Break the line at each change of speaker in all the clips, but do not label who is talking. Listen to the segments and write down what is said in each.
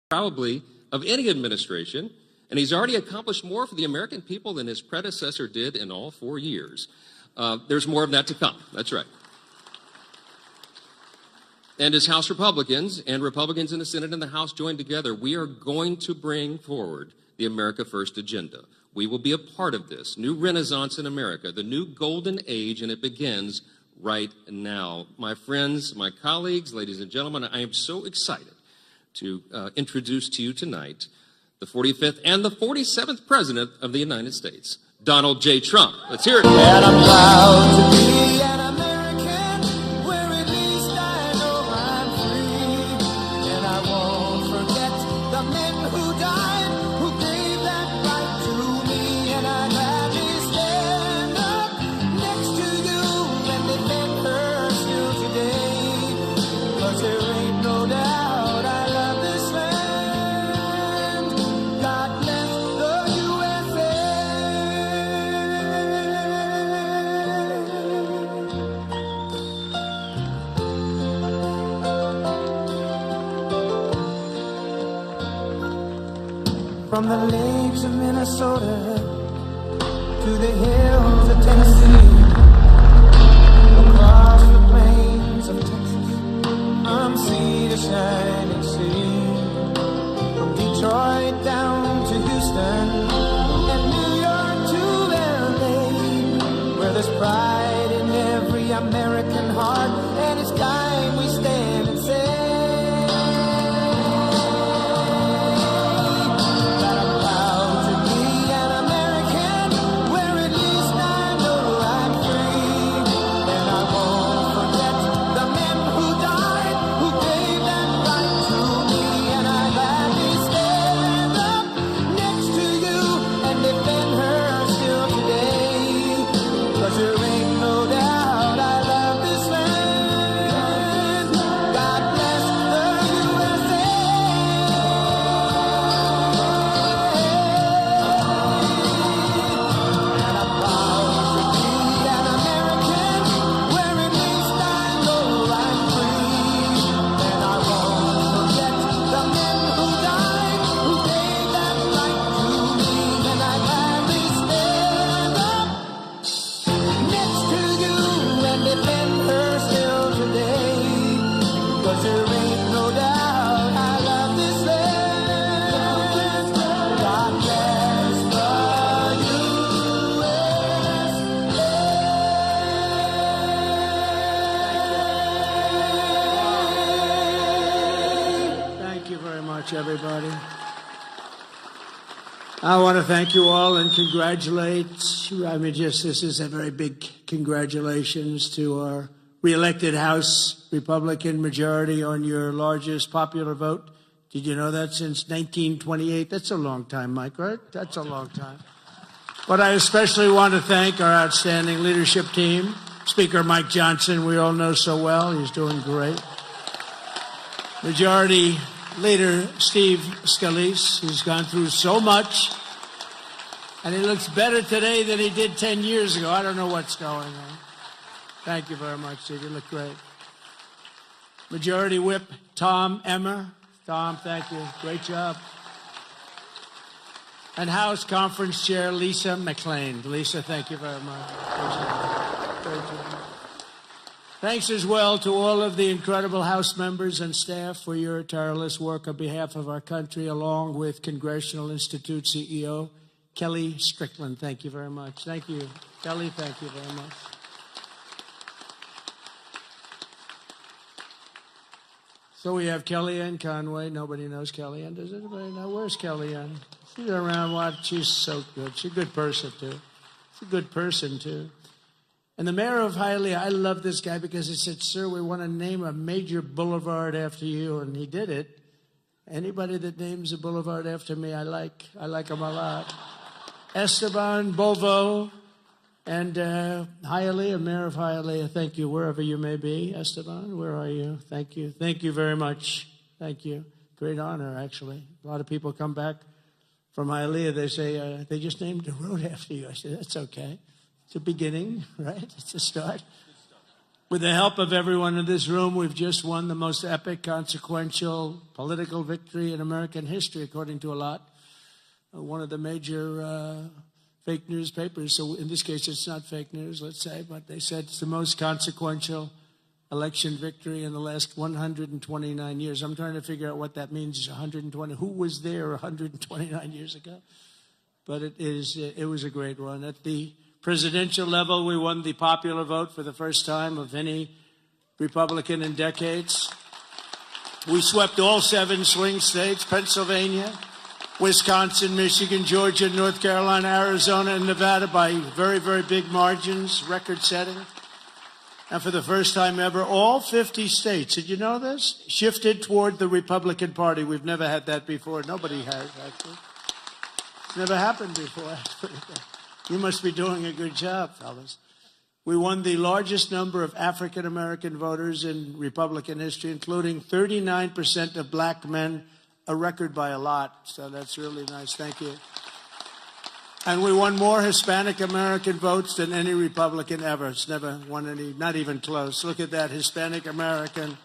probably of any administration, and he's already accomplished more for the American people than his predecessor did in all 4 years. There's more of that to come. That's right. And as House Republicans and Republicans in the Senate and the House join together, we are going to bring forward the America First agenda. We will be a part of this new renaissance in America, the new golden age, and it begins right now. My friends, my colleagues, ladies and gentlemen, I am so excited to introduce to you tonight the 45th and the 47th President of the United States, Donald J. Trump. Let's hear it.
And I'm proud to be an American, where at least I know I'm free. And I won't forget the men who died, who gave that right to me. And I'd gladly stand up next to you and defend her still today. 'Cause there ain't no doubt I love this land. God bless the USA. From the lakes of Minnesota to the hills of Tennessee, across the plains of Texas, from sea to shining sea, from Detroit down to Houston and New York to LA, where there's pride in every American heart, and it's time we stand and say that I'm proud to be an American, where at least I know I'm free. And I won't forget the men who died, who gave that right to me. And I'd gladly stand up next to you and defend her still today. 'Cause there ain't no doubt I love this land. God bless the USA. And I'm proud to be an American, where at least I know I'm free. And I won't forget the men who died, who gave that right to me. And I'd gladly stand up next to you and defend her still today. 'Cause there ain't no doubt I love this land. God bless the USA.
Thank you very much, everybody. I want to thank you all and congratulate. This is a very big congratulations to our reelected House Republican majority on your largest popular vote. Did you know that? Since 1928? That's a long time, Mike, right? That's a long time. But I especially want to thank our outstanding leadership team. Speaker Mike Johnson, we all know so well. He's doing great. Majority Leader Steve Scalise, who's gone through so much, and he looks better today than he did 10 years ago. I don't know what's going on. Thank you very much, Steve. You look great. Majority Whip Tom Emmer. Tom, thank you. Great job. And House Conference Chair Lisa McClain. Lisa, thank you very much. Great job. Great job. Thanks as well to all of the incredible House members and staff for your tireless work on behalf of our country, along with Congressional Institute CEO Kelly Strickland. Thank you very much. Thank you. Kelly, thank you very much. So we have Kellyanne Conway. Nobody knows Kellyanne. Does anybody know? Where's Kellyanne? She's around. What? She's so good. She's a good person, too. She's a good person, too. And the mayor of Hialeah, I love this guy because he said, "Sir, we want to name a major boulevard after you." And he did it. Anybody that names a boulevard after me, I like him a lot. Esteban Bovo and Hialeah, mayor of Hialeah, thank you, wherever you may be. Esteban, where are you? Thank you. Thank you very much. Thank you. Great honor, actually. A lot of people come back from Hialeah. They say, they just named a road after you. I said, that's okay. It's a beginning, right? It's a start. With the help of everyone in this room, we've just won the most epic, consequential political victory in American history, according to a lot. One of the major fake newspapers, so in this case it's not fake news, let's say, but they said it's the most consequential election victory in the last 129 years. I'm trying to figure out what that means, 120. Who was there 129 years ago? But it was a great one. At the presidential level, we won the popular vote for the first time of any Republican in decades. We swept all 7 swing states, Pennsylvania, Wisconsin, Michigan, Georgia, North Carolina, Arizona, and Nevada by very, very big margins, record-setting. And for the first time ever, all 50 states, did you know this? Shifted toward the Republican Party. We've never had that before. Nobody has, actually. It's never happened before. You must be doing a good job, fellas. We won the largest number of African-American voters in Republican history, including 39% of black men, a record by a lot. So that's really nice. Thank you. And we won more Hispanic-American votes than any Republican ever. It's never won any, not even close. Look at that, Hispanic-American.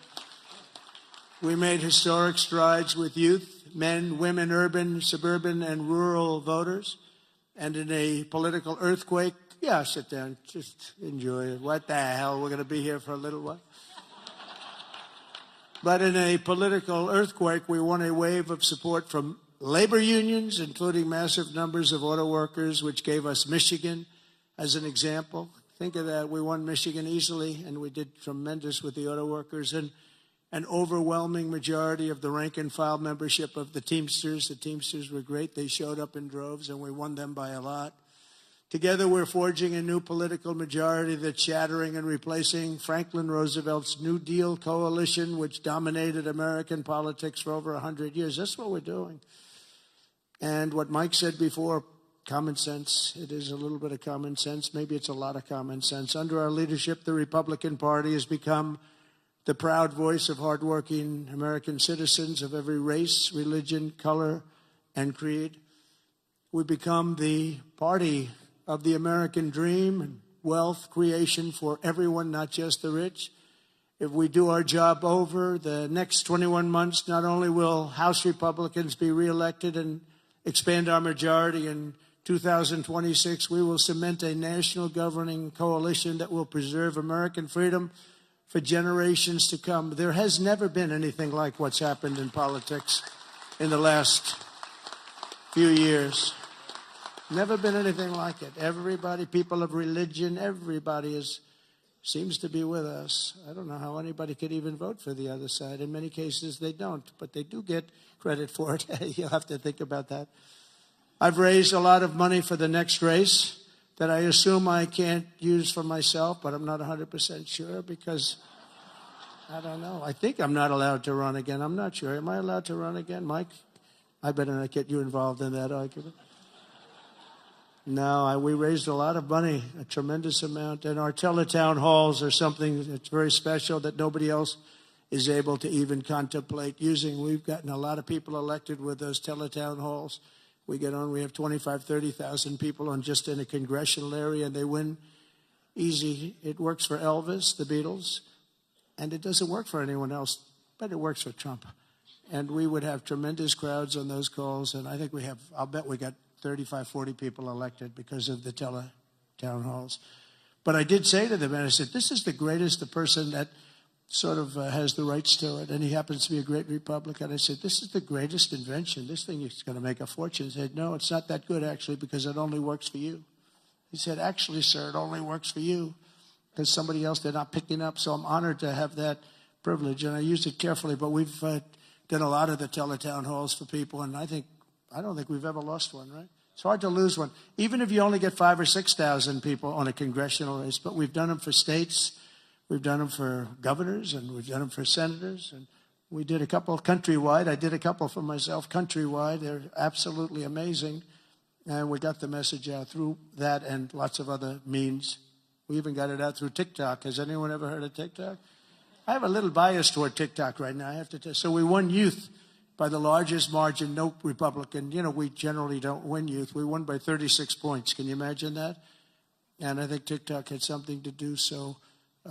We made historic strides with youth, men, women, urban, suburban, and rural voters. And in a political earthquake, yeah, sit down, just enjoy it. What the hell, we're going to be here for a little while. But in a political earthquake, we won a wave of support from labor unions, including massive numbers of auto workers, which gave us Michigan as an example. Think of that. We won Michigan easily, and we did tremendous with the auto workers. And an overwhelming majority of the rank-and-file membership of the Teamsters. The Teamsters were great. They showed up in droves, and we won them by a lot. Together, we're forging a new political majority that's shattering and replacing Franklin Roosevelt's New Deal coalition, which dominated American politics for over 100 years. That's what we're doing. And what Mike said before, common sense. It is a little bit of common sense. Maybe it's a lot of common sense. Under our leadership, the Republican Party has become the proud voice of hardworking American citizens of every race, religion, color, and creed. We've become the party of the American dream and wealth creation for everyone, not just the rich. If we do our job over the next 21 months, not only will House Republicans be reelected and expand our majority in 2026, we will cement a national governing coalition that will preserve American freedom for generations to come. There has never been anything like what's happened in politics in the last few years. Never been anything like it. Everybody, people of religion, everybody seems to be with us. I don't know how anybody could even vote for the other side. In many cases, they don't, but they do get credit for it. You'll have to think about that. I've raised a lot of money for the next race that I assume I can't use for myself, but I'm not 100% sure because I don't know. I think I'm not allowed to run again. I'm not sure. Am I allowed to run again, Mike? I better not get you involved in that argument. No, we raised a lot of money, a tremendous amount, and our teletown halls are something that's very special that nobody else is able to even contemplate using. We've gotten a lot of people elected with those teletown halls. We have 25,000, 30,000 people on just in a congressional area, and they win easy. It works for Elvis, the Beatles, and it doesn't work for anyone else, but it works for Trump. And we would have tremendous crowds on those calls, and I think I'll bet we got 35, 40 people elected because of the teletown halls. But I did say to them, and I said, this is the greatest, the person that sort of has the rights to it, and he happens to be a great Republican. I said, this is the greatest invention. This thing is going to make a fortune. He said, no, it's not that good, actually, because it only works for you. He said, actually, sir, it only works for you because somebody else they're not picking up. So I'm honored to have that privilege, and I used it carefully. But we've done a lot of the teletown halls for people, and I don't think we've ever lost one, right? It's hard to lose one, even if you only get 5,000 or 6,000 people on a congressional race. But we've done them for states, we've done them for governors, and we've done them for senators. And we did a couple countrywide. I did a couple for myself countrywide. They're absolutely amazing. And we got the message out through that and lots of other means. We even got it out through TikTok. Has anyone ever heard of TikTok? I have a little bias toward TikTok right now, I have to tell you. So we won youth by the largest margin. No Republican, we generally don't win youth. We won by 36 points. Can you imagine that? And I think TikTok had something to do so.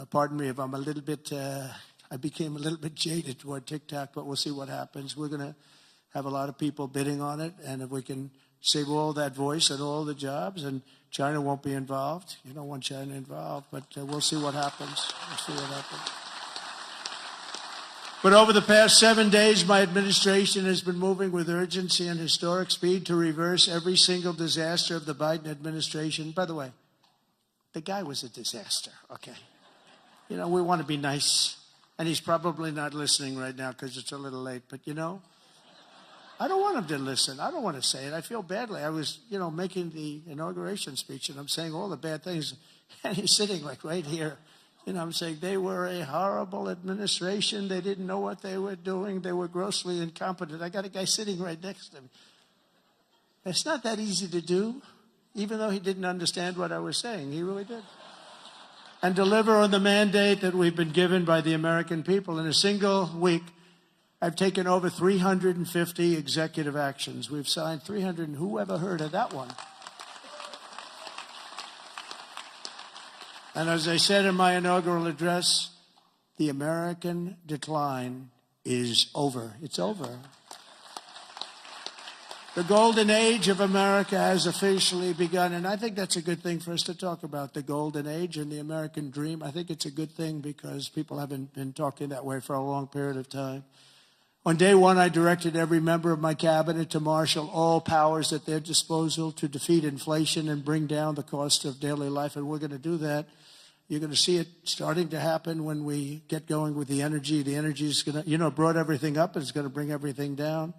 Pardon me if I'm a little bit, I became a little bit jaded toward TikTok, but we'll see what happens. We're going to have a lot of people bidding on it, and if we can save all that voice and all the jobs, and China won't be involved. You don't want China involved, but we'll see what happens. We'll see what happens. But over the past 7 days, my administration has been moving with urgency and historic speed to reverse every single disaster of the Biden administration. By the way, the guy was a disaster, okay? You know, we want to be nice, and he's probably not listening right now because it's a little late, but you know, I don't want him to listen. I don't want to say it. I feel badly. I was, making the inauguration speech, and I'm saying all the bad things, and he's sitting like right here. I'm saying they were a horrible administration. They didn't know what they were doing. They were grossly incompetent. I got a guy sitting right next to me. It's not that easy to do, even though he didn't understand what I was saying. He really did. And deliver on the mandate that we've been given by the American people. In a single week, I've taken over 350 executive actions. We've signed 300, and who ever heard of that one? And as I said in my inaugural address, the American decline is over. It's over. The golden age of America has officially begun, and I think that's a good thing for us to talk about, the golden age and the American dream. I think it's a good thing because people haven't been talking that way for a long period of time. On day one, I directed every member of my cabinet to marshal all powers at their disposal to defeat inflation and bring down the cost of daily life, and we're going to do that. You're going to see it starting to happen when we get going with the energy. The energy is going to, brought everything up, and it's going to bring everything down.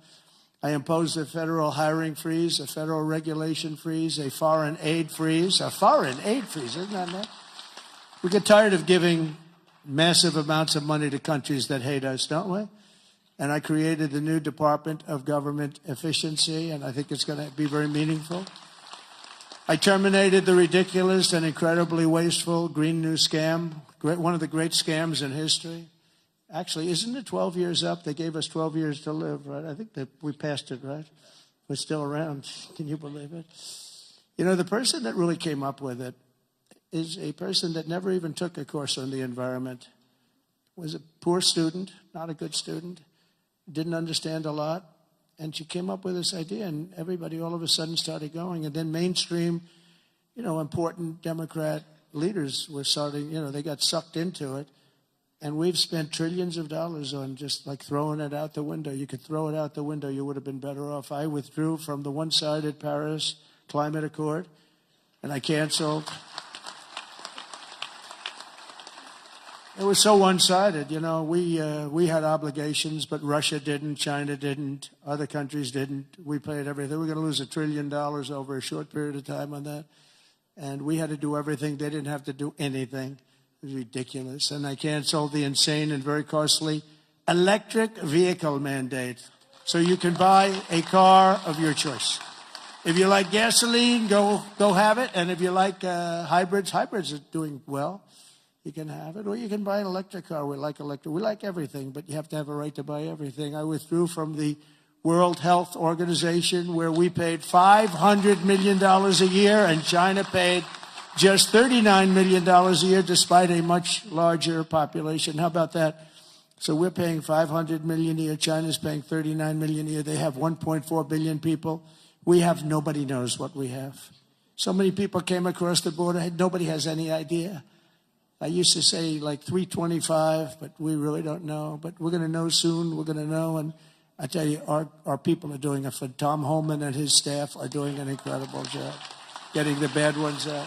I imposed a federal hiring freeze, a federal regulation freeze, a foreign aid freeze. A foreign aid freeze, isn't that nice? We get tired of giving massive amounts of money to countries that hate us, don't we? And I created the new Department of Government Efficiency, and I think it's going to be very meaningful. I terminated the ridiculous and incredibly wasteful Green New Scam, one of the great scams in history. Actually, isn't it 12 years up? They gave us 12 years to live, right? I think that we passed it, right? We're still around. Can you believe it? The person that really came up with it is a person that never even took a course on the environment. Was a poor student, not a good student, didn't understand a lot. And she came up with this idea, and everybody all of a sudden started going. And then mainstream, important Democrat leaders were starting, they got sucked into it. And we've spent trillions of dollars on just like throwing it out the window. You could throw it out the window. You would have been better off. I withdrew from the one-sided Paris Climate Accord, and I canceled. It was so one-sided, we had obligations, but Russia didn't, China didn't, other countries didn't. We paid everything. We're going to lose $1 trillion over a short period of time on that. And we had to do everything. They didn't have to do anything. It was ridiculous. And I canceled the insane and very costly electric vehicle mandate. So you can buy a car of your choice. If you like gasoline, go have it. And if you like hybrids are doing well. You can have it, or you can buy an electric car. We like electric. We like everything, but you have to have a right to buy everything. I withdrew from the World Health Organization, where we paid $500 million a year, and China paid just $39 million a year, despite a much larger population. How about that? So we're paying $500 million a year. China's paying $39 million a year. They have 1.4 billion people. We have nobody knows what we have. So many people came across the border. Nobody has any idea. I used to say like 325, but we really don't know. But we're going to know soon. We're going to know. And I tell you, our people are doing it. Tom Homan and his staff are doing an incredible job getting the bad ones out.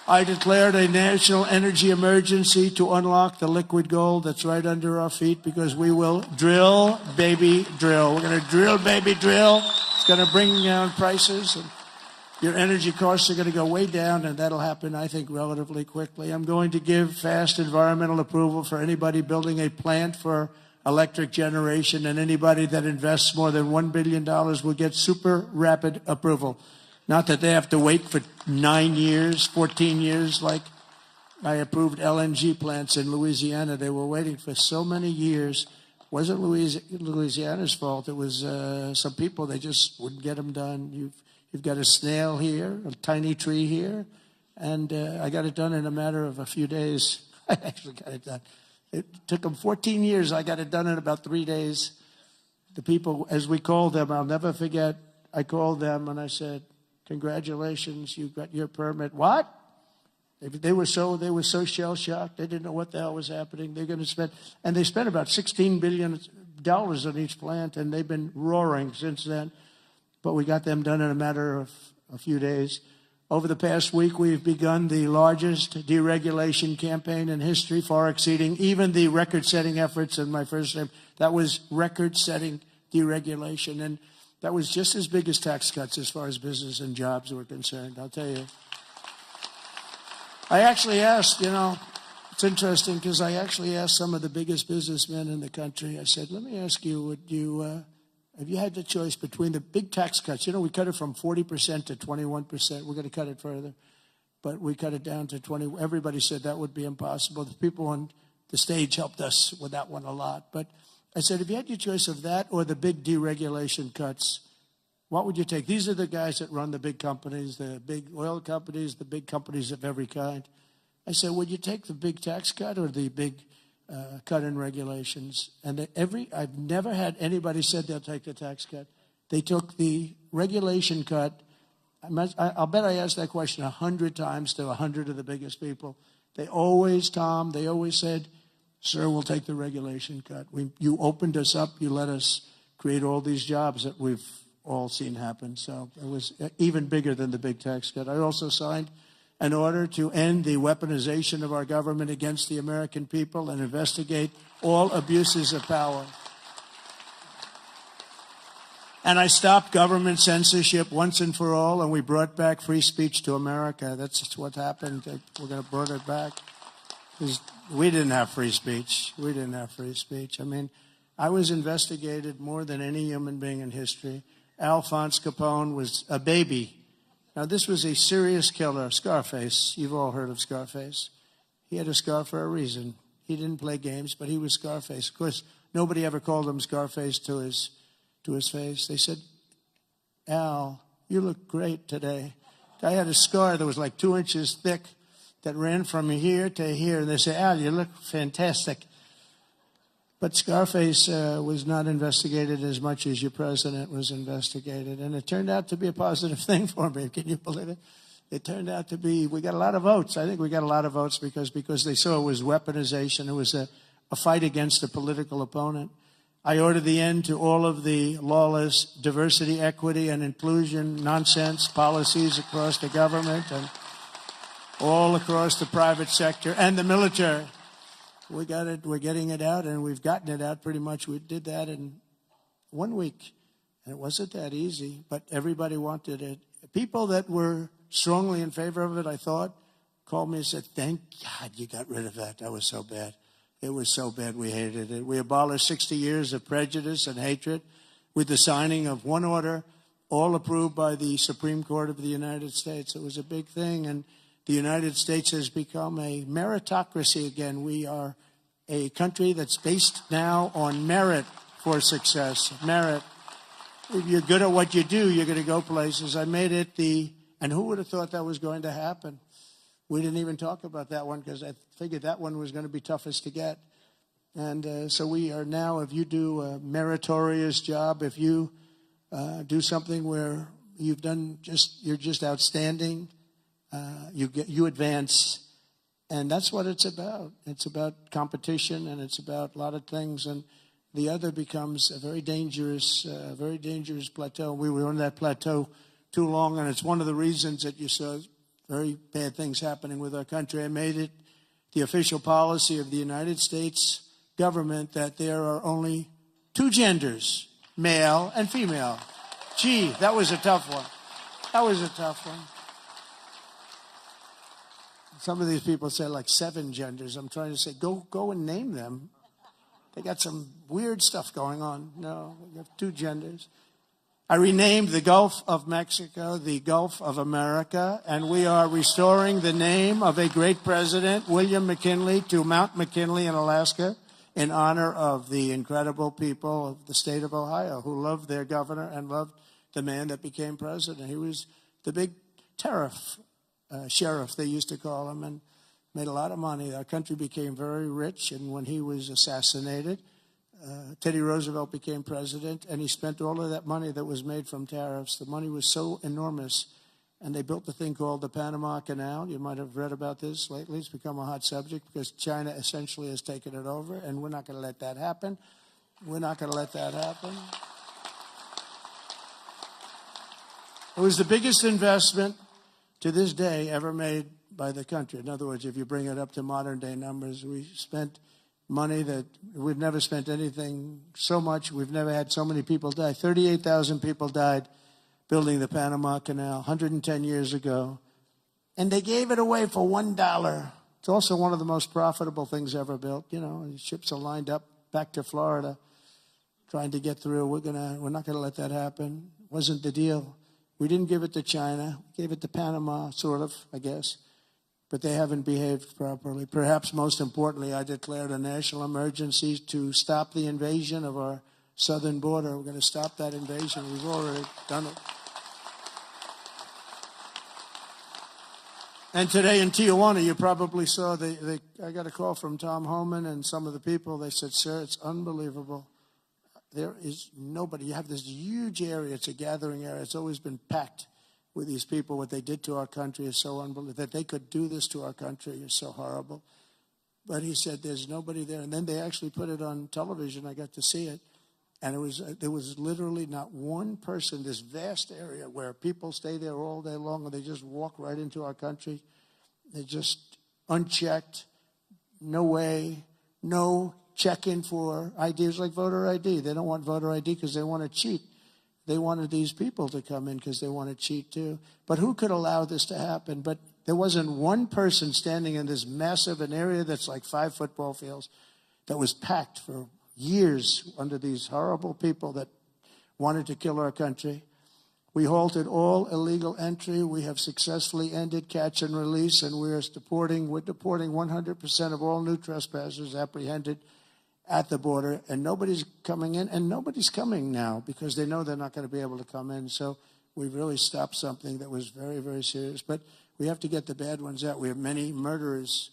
I declared a national energy emergency to unlock the liquid gold that's right under our feet, because we will drill, baby, drill. We're going to drill, baby, drill. It's going to bring down prices, and your energy costs are going to go way down, and that'll happen, I think, relatively quickly. I'm going to give fast environmental approval for anybody building a plant for electric generation, and anybody that invests more than $1 billion will get super rapid approval. Not that they have to wait for 9 years, 14 years, like I approved LNG plants in Louisiana. They were waiting for so many years. It wasn't Louisiana's fault. It was some people, they just wouldn't get them done. You've got a snail here, a tiny tree here, and I got it done in a matter of a few days. I actually got it done. It took them 14 years. I got it done in about 3 days. The people, as we called them, I'll never forget, I called them and I said, congratulations, you got your permit. What? They were so shell-shocked. They didn't know what the hell was happening. They're going to spend, and they spent about $16 billion on each plant, and they've been roaring since then. But we got them done in a matter of a few days. Over the past week, we've begun the largest deregulation campaign in history, far exceeding even the record-setting efforts in my first name. That was record-setting deregulation, and that was just as big as tax cuts as far as business and jobs were concerned, I'll tell you. I actually asked, it's interesting because I actually asked some of the biggest businessmen in the country, I said, let me ask you, have you had the choice between the big tax cuts? We cut it from 40% to 21%. We're going to cut it further. But we cut it down to 20. Everybody said that would be impossible. The people on the stage helped us with that one a lot. But I said, if you had your choice of that or the big deregulation cuts, what would you take? These are the guys that run the big companies, the big oil companies, the big companies of every kind. I said, would you take the big tax cut or the big cut in regulations? And I've never had anybody said they'll take the tax cut. They took the regulation cut. I'll bet I asked that question 100 times to 100 of the biggest people. They always said, sir, we'll take the regulation cut. You opened us up. You let us create all these jobs that we've all seen happen. So it was even bigger than the big tax cut. I also signed an order to end the weaponization of our government against the American people and investigate all abuses of power. And I stopped government censorship once and for all, and we brought back free speech to America. That's what happened. We're going to bring it back. We didn't have free speech. We didn't have free speech. I mean, I was investigated more than any human being in history. Alphonse Capone was a baby. Now, this was a serious killer, Scarface. You've all heard of Scarface. He had a scar for a reason. He didn't play games, but he was Scarface. Of course, nobody ever called him Scarface to his face. They said, Al, you look great today. Guy had a scar that was like 2 inches thick that ran from here to here. And they said, Al, you look fantastic. But Scarface was not investigated as much as your president was investigated. And it turned out to be a positive thing for me. Can you believe it? It turned out to be, we got a lot of votes. I think we got a lot of votes because they saw it was weaponization. It was a fight against a political opponent. I ordered the end to all of the lawless diversity, equity, and inclusion nonsense policies across the government and all across the private sector and the military. We got it. We're getting it out, and we've gotten it out pretty much. We did that in 1 week, and it wasn't that easy, but everybody wanted it. People that were strongly in favor of it, I thought, called me and said, thank God you got rid of that. That was so bad. It was so bad we hated it. We abolished 60 years of prejudice and hatred with the signing of one order, all approved by the Supreme Court of the United States. It was a big thing, and the United States has become a meritocracy again. We are a country that's based now on merit for success. Merit. If you're good at what you do, you're going to go places. I made it and who would have thought that was going to happen? We didn't even talk about that one because I figured that one was going to be toughest to get. And so we are now, if you do a meritorious job, if you do something where you're just outstanding, you advance, and that's what it's about. It's about competition, and it's about a lot of things, and the other becomes a very dangerous plateau. We were on that plateau too long, and it's one of the reasons that you saw very bad things happening with our country. I made it the official policy of the United States government that there are only 2 genders, male and female. Gee, that was a tough one. That was a tough one. Some of these people say like 7 genders. I'm trying to say, go and name them. They got some weird stuff going on. No, we have 2 genders. I renamed the Gulf of Mexico the Gulf of America, and we are restoring the name of a great president, William McKinley, to Mount McKinley in Alaska in honor of the incredible people of the state of Ohio who loved their governor and loved the man that became president. He was the big tariff sheriff, they used to call him, and made a lot of money. Our country became very rich, and when he was assassinated, Teddy Roosevelt became president, and he spent all of that money that was made from tariffs. The money was so enormous, and they built the thing called the Panama Canal. You might have read about this lately. It's become a hot subject because China essentially has taken it over, and we're not going to let that happen. We're not going to let that happen. It was the biggest investment to this day ever made by the country. In other words, if you bring it up to modern day numbers, we spent money that we've never spent anything so much. We've never had so many people die. 38,000 people died building the Panama Canal 110 years ago. And they gave it away for $1. It's also one of the most profitable things ever built. You know, ships are lined up back to Florida trying to get through. We're not going to let that happen. Wasn't the deal. We didn't give it to China. We gave it to Panama, sort of, I guess. But they haven't behaved properly. Perhaps most importantly, I declared a national emergency to stop the invasion of our southern border. We're going to stop that invasion. We've already done it. And today in Tijuana, you probably saw, I got a call from Tom Homan and some of the people. They said, sir, it's unbelievable. There is nobody. You have this huge area. It's a gathering area. It's always been packed with these people. What they did to our country is so unbelievable. That they could do this to our country is so horrible. But he said there's nobody there. And then they actually put it on television. I got to see it. And there was literally not one person, this vast area where people stay there all day long and they just walk right into our country. They're just unchecked, no way, no check-in for ideas like voter ID. They don't want voter ID because they want to cheat. They wanted these people to come in because they want to cheat too. But who could allow this to happen? But there wasn't one person standing in this massive an area that's like 5 football fields that was packed for years under these horrible people that wanted to kill our country. We halted all illegal entry. We have successfully ended catch and release, and we're deporting 100% of all new trespassers apprehended at the border, and nobody's coming in, and nobody's coming now because they know they're not going to be able to come in. So we've really stopped something that was very, very serious. But we have to get the bad ones out. We have many murderers,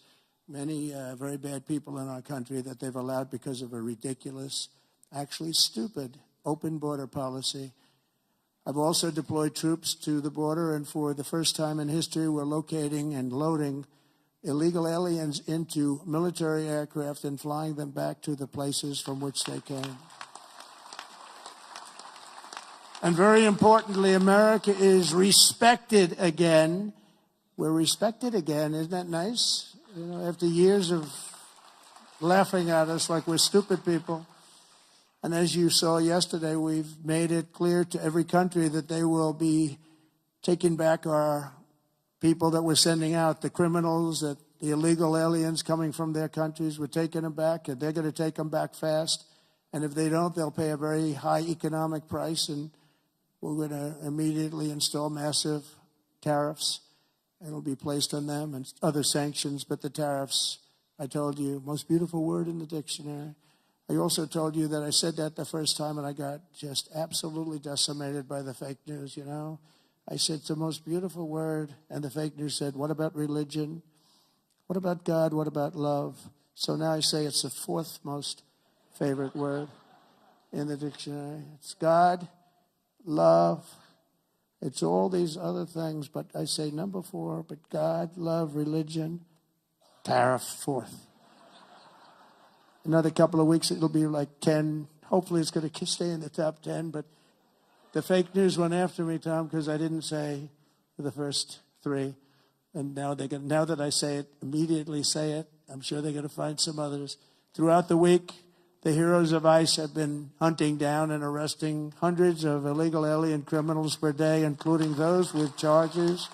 many very bad people in our country that they've allowed because of a ridiculous, actually stupid, open border policy. I've also deployed troops to the border, and for the first time in history, we're locating and loading illegal aliens into military aircraft and flying them back to the places from which they came. And very importantly, America is respected again. We're respected again. Isn't that nice? You know, after years of laughing at us like we're stupid people. And as you saw yesterday, we've made it clear to every country that they will be taking back our people that we're sending out, the criminals, the illegal aliens coming from their countries. We're taking them back, and they're going to take them back fast. And if they don't, they'll pay a very high economic price, and we're going to immediately install massive tariffs. It'll be placed on them and other sanctions, but the tariffs, I told you, most beautiful word in the dictionary. I also told you that I said that the first time, and I got just absolutely decimated by the fake news, you know. I said it's the most beautiful word, and the fake news said, what about religion? What about God? What about love? So now I say it's the 4th most favorite word in the dictionary. It's God, love. It's all these other things, but I say number 4, but God, love, religion, tariff, 4th. Another couple of weeks, it'll be like 10. Hopefully it's going to stay in the top 10, but the fake news went after me, Tom, because I didn't say the first 3. And now that I say it, immediately say it. I'm sure they're going to find some others. Throughout the week, the heroes of ICE have been hunting down and arresting hundreds of illegal alien criminals per day, including those with charges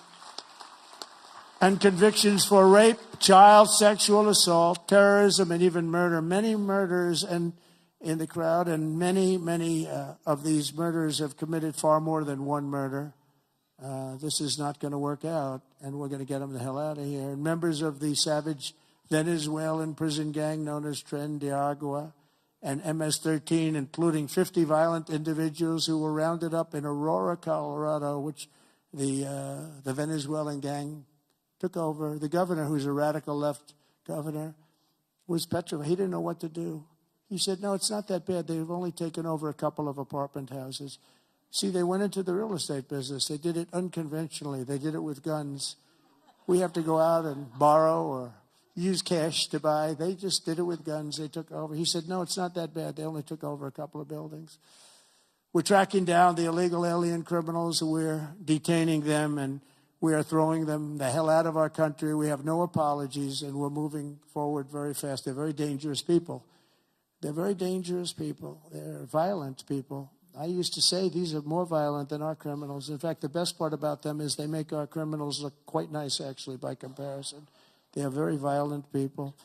and convictions for rape, child sexual assault, terrorism, and even murder. Many murders in the crowd, and many of these murderers have committed far more than one murder. This is not going to work out, and we're going to get them the hell out of here. And members of the savage Venezuelan prison gang known as Tren de Agua and MS-13, including 50 violent individuals who were rounded up in Aurora, Colorado, which the Venezuelan gang took over. The governor, who's a radical left governor, was petrified. He didn't know what to do. He said, no, it's not that bad. They've only taken over a couple of apartment houses. See, they went into the real estate business. They did it unconventionally. They did it with guns. We have to go out and borrow or use cash to buy. They just did it with guns. They took over. He said, no, it's not that bad. They only took over a couple of buildings. We're tracking down the illegal alien criminals. We're detaining them, and we are throwing them the hell out of our country. We have no apologies, and we're moving forward very fast. They're very dangerous people. They're very dangerous people. They're violent people. I used to say these are more violent than our criminals. In fact, the best part about them is they make our criminals look quite nice, actually, by comparison. They are very violent people.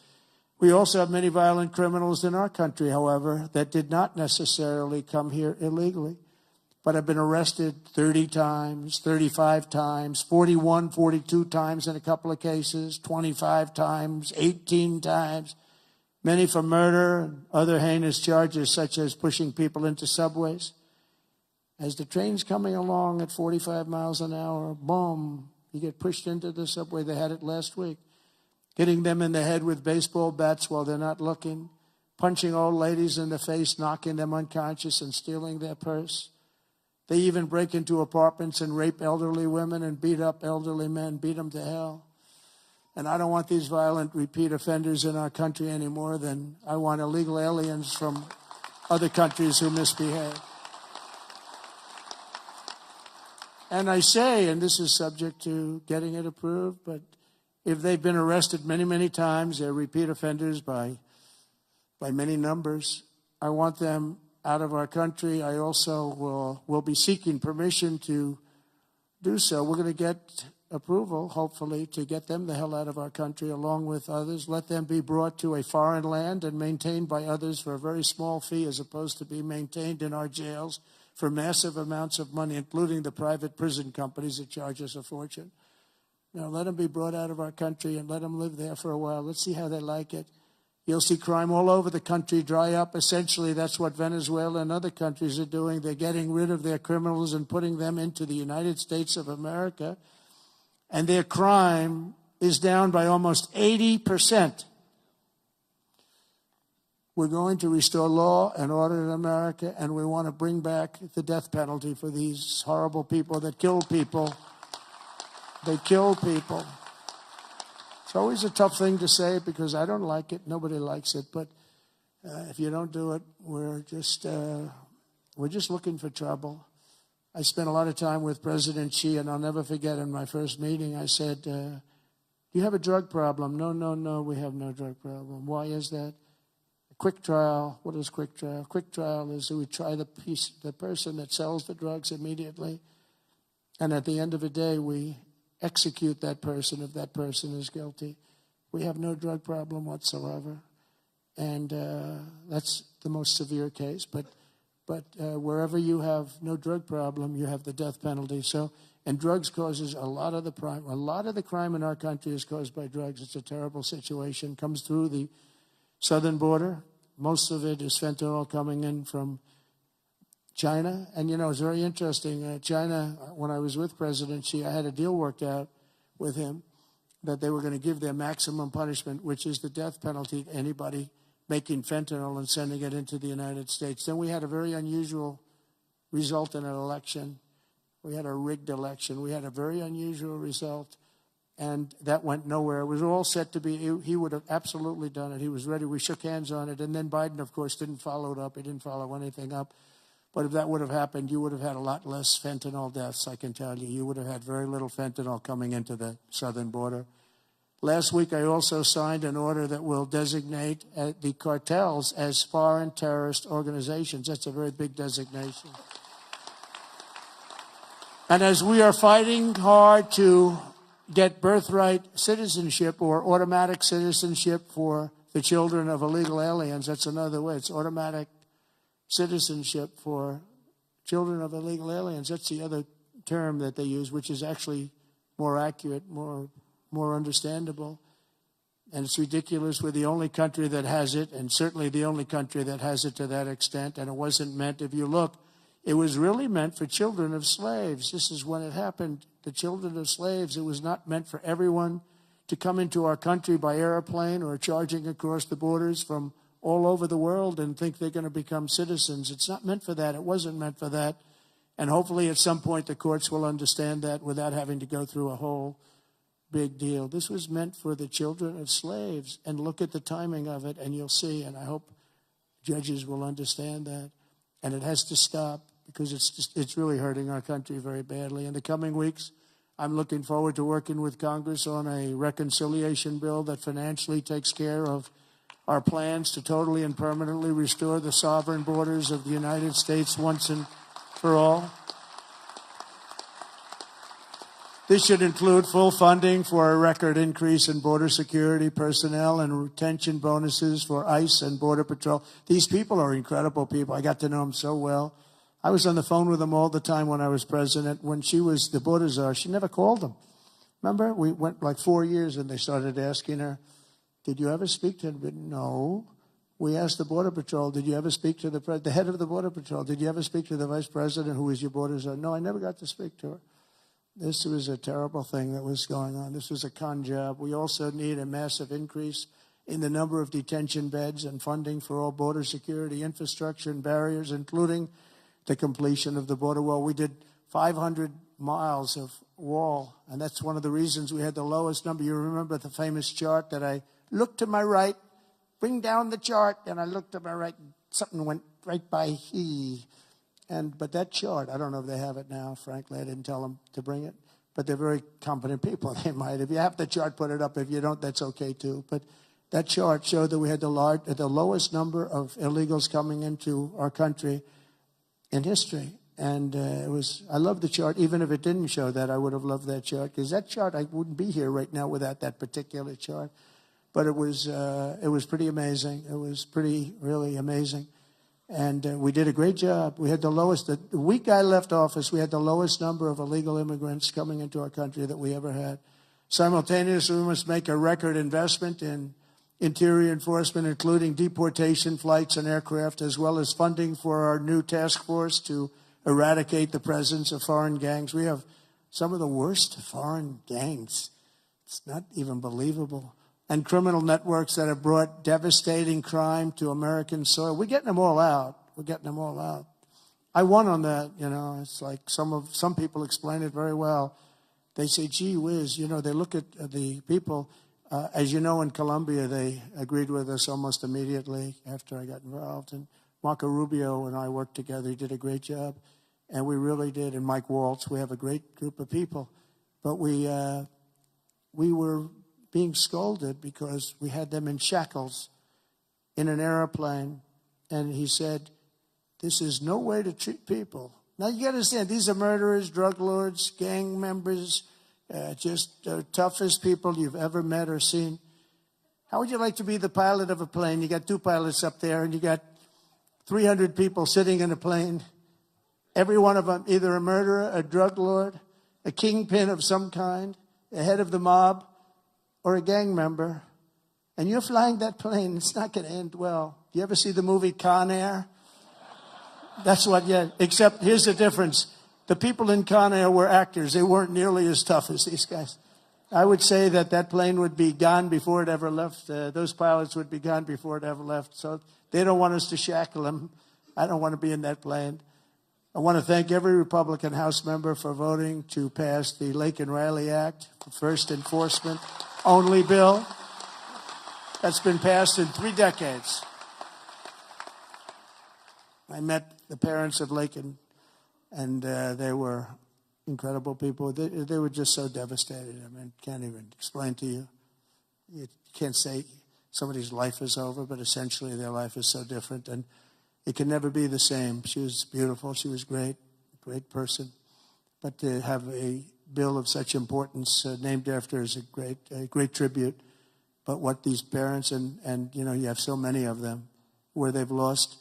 We also have many violent criminals in our country, however, that did not necessarily come here illegally, but have been arrested 30 times, 35 times, 41, 42 times in a couple of cases, 25 times, 18 times, many for murder and other heinous charges such as pushing people into subways. As the train's coming along at 45 miles an hour, boom, you get pushed into the subway. They had it last week. Hitting them in the head with baseball bats while they're not looking, punching old ladies in the face, knocking them unconscious and stealing their purse. They even break into apartments and rape elderly women and beat up elderly men, beat them to hell. And I don't want these violent repeat offenders in our country any more than I want illegal aliens from other countries who misbehave. And I say, and this is subject to getting it approved, but if they've been arrested many, many times, they're repeat offenders by many numbers, I want them out of our country. I also will be seeking permission to do so. We're going to get approval, hopefully, to get them the hell out of our country along with others. Let them be brought to a foreign land and maintained by others for a very small fee as opposed to be maintained in our jails for massive amounts of money, including the private prison companies that charge us a fortune. Let them be brought out of our country and let them live there for a while. Let's see how they like it. You'll see crime all over the country dry up. Essentially, that's what Venezuela and other countries are doing. They're getting rid of their criminals and putting them into the United States of America. And their crime is down by almost 80%. We're going to restore law and order in America, and we want to bring back the death penalty for these horrible people that kill people. They kill people. It's always a tough thing to say because I don't like it. Nobody likes it. But if you don't do it, we're just looking for trouble. I spent a lot of time with President Xi, and I'll never forget in my first meeting, I said, do you have a drug problem? No, we have no drug problem. Why is that? A quick trial. What is quick trial? Quick trial is we try the person that sells the drugs immediately, and at the end of the day, we execute that person if that person is guilty. We have no drug problem whatsoever, and that's the most severe case. But wherever you have no drug problem, you have the death penalty. So, and drugs causes a lot of the crime. A lot of the crime in our country is caused by drugs. It's a terrible situation. Comes through the southern border. Most of it is fentanyl coming in from China. And, it's very interesting. China, when I was with President Xi, I had a deal worked out with him that they were going to give their maximum punishment, which is the death penalty to anybody making fentanyl and sending it into the United States. Then we had a very unusual result in an election. We had a rigged election. We had a very unusual result, and that went nowhere. It was all set to be, he would have absolutely done it. He was ready. We shook hands on it, and then Biden, of course, didn't follow it up. He didn't follow anything up. But if that would have happened, you would have had a lot less fentanyl deaths, I can tell you. You would have had very little fentanyl coming into the southern border. Last week, I also signed an order that will designate the cartels as foreign terrorist organizations. That's a very big designation. And as we are fighting hard to get birthright citizenship or automatic citizenship for the children of illegal aliens, that's another way. It's automatic citizenship for children of illegal aliens. That's the other term that they use, which is actually more accurate, more understandable. And it's ridiculous. We're the only country that has it, and certainly the only country that has it to that extent. And it wasn't meant, if you look, it was really meant for children of slaves. This is when it happened. The children of slaves, it was not meant for everyone to come into our country by airplane or charging across the borders from all over the world and think they're going to become citizens. It's not meant for that. It wasn't meant for that. And hopefully at some point the courts will understand that without having to go through a whole big deal. This was meant for the children of slaves. And look at the timing of it and you'll see. And I hope judges will understand that. And it has to stop because it's really hurting our country very badly. In the coming weeks, I'm looking forward to working with Congress on a reconciliation bill that financially takes care of our plans to totally and permanently restore the sovereign borders of the United States once and for all. This should include full funding for a record increase in border security personnel and retention bonuses for ICE and Border Patrol. These people are incredible people. I got to know them so well. I was on the phone with them all the time when I was president. When she was the border czar, she never called them. Remember? We went like 4 years and they started asking her, did you ever speak to him? No. We asked the Border Patrol, did you ever speak to the head of the Border Patrol? Did you ever speak to the vice president who was your border czar? No, I never got to speak to her. This was a terrible thing that was going on. This was a con job. We also need a massive increase in the number of detention beds and funding for all border security infrastructure and barriers, including the completion of the border wall. We did 500 miles of wall, and that's one of the reasons we had the lowest number. You remember the famous chart that I looked to my right, bring down the chart, and I looked to my right, something went right by he. But that chart, I don't know if they have it now, frankly. I didn't tell them to bring it. But they're very competent people. They might. If you have the chart, put it up. If you don't, that's okay too. But that chart showed that we had the lowest number of illegals coming into our country in history. And I love the chart. Even if it didn't show that, I would have loved that chart. Because that chart, I wouldn't be here right now without that particular chart. But it was pretty amazing. It was really amazing. And we did a great job. We had the lowest, the week I left office, we had the lowest number of illegal immigrants coming into our country that we ever had. Simultaneously, we must make a record investment in interior enforcement, including deportation flights and aircraft, as well as funding for our new task force to eradicate the presence of foreign gangs. We have some of the worst foreign gangs. It's not even believable. And criminal networks that have brought devastating crime to American soil. We're getting them all out. We're getting them all out. I won on that, you know. It's like some people explain it very well. They say, gee whiz, you know, they look at the people. As you know, in Colombia, they agreed with us almost immediately after I got involved. And Marco Rubio and I worked together. He did a great job. And we really did. And Mike Waltz, we have a great group of people. But we were being scolded because we had them in shackles in an airplane. And he said, this is no way to treat people. Now, you got to understand, these are murderers, drug lords, gang members, just the toughest people you've ever met or seen. How would you like to be the pilot of a plane? You got two pilots up there, and you got 300 people sitting in a plane. Every one of them either a murderer, a drug lord, a kingpin of some kind, a head of the mob, or a gang member, and you're flying that plane. It's not going to end well. Do you ever see the movie Con Air? That's what, yeah. Except here's the difference. The people in Con Air were actors. They weren't nearly as tough as these guys. I would say that plane would be gone before it ever left. Those pilots would be gone before it ever left. So they don't want us to shackle them. I don't want to be in that plane. I want to thank every Republican House member for voting to pass the Lake and Riley Act, the first enforcement only bill that's been passed in 3 decades. I met the parents of Laken, and they were incredible people. They were just so devastated. I mean, can't even explain to you. You can't say somebody's life is over, but essentially their life is so different, and it can never be the same. She was beautiful. She was great person. But to have a bill of such importance named after her is a great tribute. But what these parents, and you know, you have so many of them, where they've lost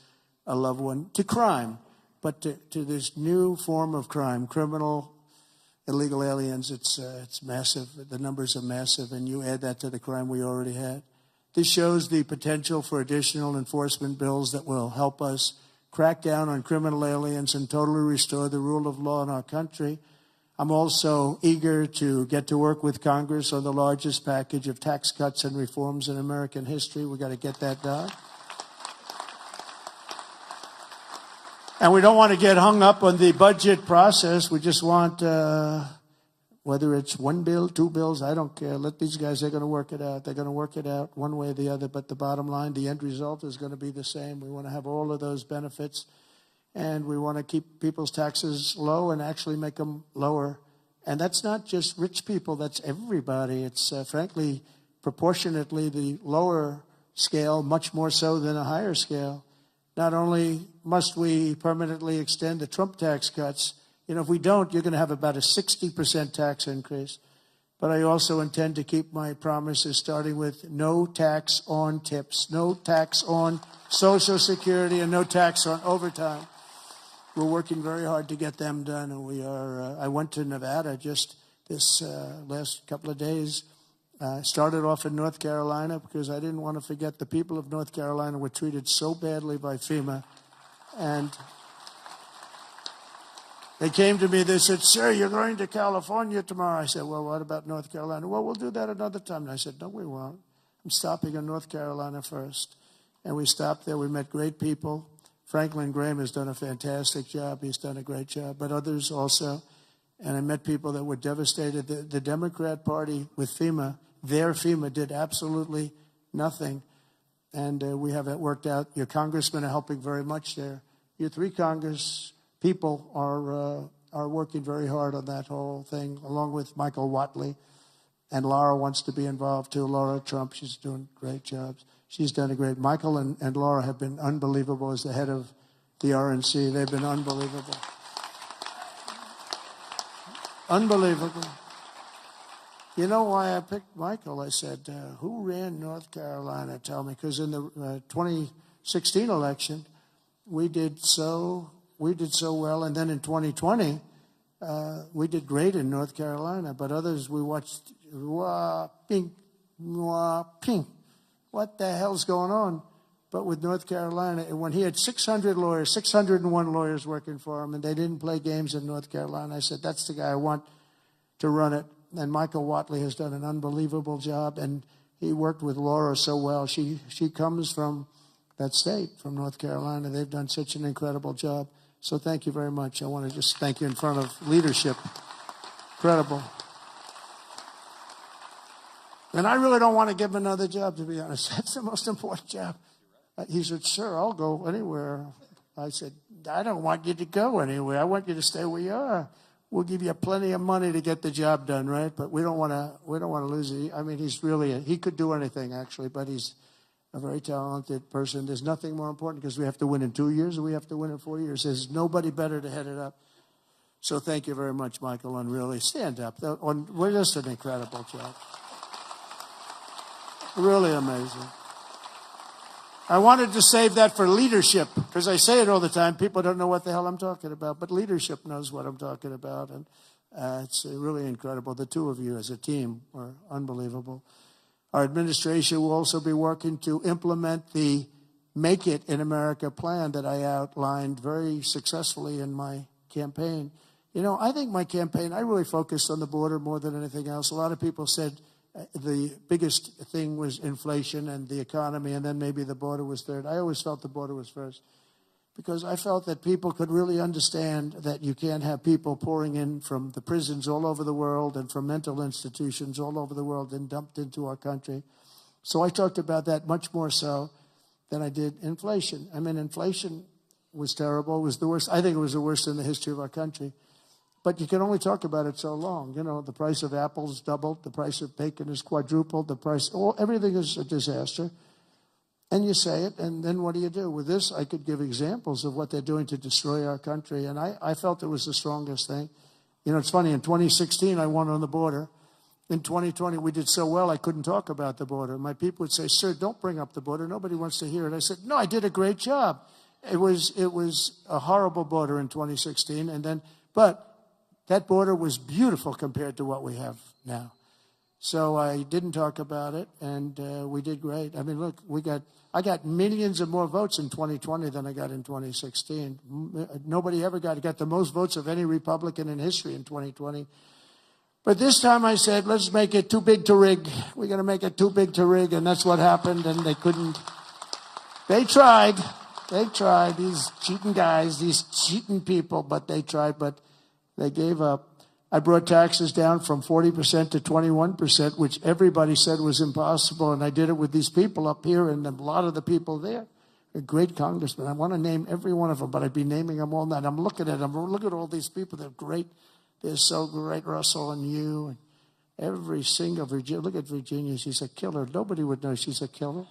a loved one to crime, but to this new form of crime, criminal, illegal aliens, it's massive. The numbers are massive, and you add that to the crime we already had. This shows the potential for additional enforcement bills that will help us crack down on criminal aliens and totally restore the rule of law in our country. I'm also eager to get to work with Congress on the largest package of tax cuts and reforms in American history. We've got to get that done. And we don't want to get hung up on the budget process. We just want, whether it's one bill, two bills, I don't care. Let these guys, they're going to work it out. They're going to work it out one way or the other. But the bottom line, the end result is going to be the same. We want to have all of those benefits. And we want to keep people's taxes low and actually make them lower. And that's not just rich people, that's everybody. It's frankly, proportionately the lower scale, much more so than a higher scale. Not only must we permanently extend the Trump tax cuts, if we don't, you're going to have about a 60% tax increase. But I also intend to keep my promises, starting with no tax on tips, no tax on Social Security, and no tax on overtime. We're working very hard to get them done, and we are. I went to Nevada just this last couple of days. Started off in North Carolina because I didn't want to forget the people of North Carolina were treated so badly by FEMA. And they came to me, they said, "Sir, you're going to California tomorrow." I said, "Well, what about North Carolina?" "Well, we'll do that another time." And I said, "No, we won't. I'm stopping in North Carolina first." And we stopped there. We met great people. Franklin Graham has done a fantastic job. He's done a great job, but others also. And I met people that were devastated. The Democrat Party with FEMA, their FEMA did absolutely nothing. And we have it worked out. Your congressmen are helping very much there. Your three Congress people are working very hard on that whole thing, along with Michael Whatley. And Laura wants to be involved too. Laura Trump, she's doing great jobs. She's done a great. Michael and Laura have been unbelievable as the head of the RNC. They've been unbelievable. Unbelievable. You know why I picked Michael? I said, who ran North Carolina? Tell me. Because in the 2016 election, we did so well. And then in 2020, we did great in North Carolina. But others, we watched, ping, ping. What the hell's going on? But with North Carolina, when he had 600 lawyers, 601 lawyers working for him, and they didn't play games in North Carolina, I said, that's the guy I want to run it. And Michael Whatley has done an unbelievable job, and he worked with Laura so well. She comes from that state, from North Carolina. They've done such an incredible job. So thank you very much. I want to just thank you in front of leadership. Incredible. And I really don't want to give him another job, to be honest. That's the most important job. He said, "Sir, I'll go anywhere." I said, "I don't want you to go anywhere. I want you to stay where you are. We'll give you plenty of money to get the job done, right? But we don't want to lose it." I mean, he could do anything, actually, but he's a very talented person. There's nothing more important because we have to win in 2 years or we have to win in 4 years. There's nobody better to head it up. So thank you very much, Michael, and really stand up. We're just an incredible job. Really amazing. I wanted to save that for leadership because I say it all the time. People don't know what the hell I'm talking about, but leadership knows what I'm talking about. And it's really incredible. The two of you as a team are unbelievable. Our administration will also be working to implement the Make It in America plan that I outlined very successfully in my campaign. I think my campaign, I really focused on the border more than anything else. A lot of people said, the biggest thing was inflation and the economy, and then maybe the border was third. I always felt the border was first because I felt that people could really understand that you can't have people pouring in from the prisons all over the world and from mental institutions all over the world and dumped into our country. So I talked about that much more so than I did inflation. I mean, inflation was terrible. It was the worst. I think it was the worst in the history of our country. But you can only talk about it so long. The price of apples doubled. The price of bacon is quadrupled. Everything is a disaster. And you say it, and then what do you do? With this, I could give examples of what they're doing to destroy our country. And I felt it was the strongest thing. It's funny. In 2016, I won on the border. In 2020, we did so well, I couldn't talk about the border. My people would say, "Sir, don't bring up the border. Nobody wants to hear it." I said, "No, I did a great job." It was a horrible border in 2016. But that border was beautiful compared to what we have now. So I didn't talk about it, and we did great. I mean, look, I got millions of more votes in 2020 than I got in 2016. Nobody ever got the most votes of any Republican in history in 2020. But this time I said, let's make it too big to rig. We're going to make it too big to rig, and that's what happened, and they couldn't. They tried, these cheating guys, these cheating people, but they tried, but they gave up. I brought taxes down from 40% to 21%, which everybody said was impossible, and I did it with these people up here and a lot of the people there. A great congressman. I want to name every one of them, but I'd be naming them all night. I'm looking at them. Look at all these people. They're great. They're so great, Russell and you. And every single Virginia. Look at Virginia. She's a killer. Nobody would know she's a killer.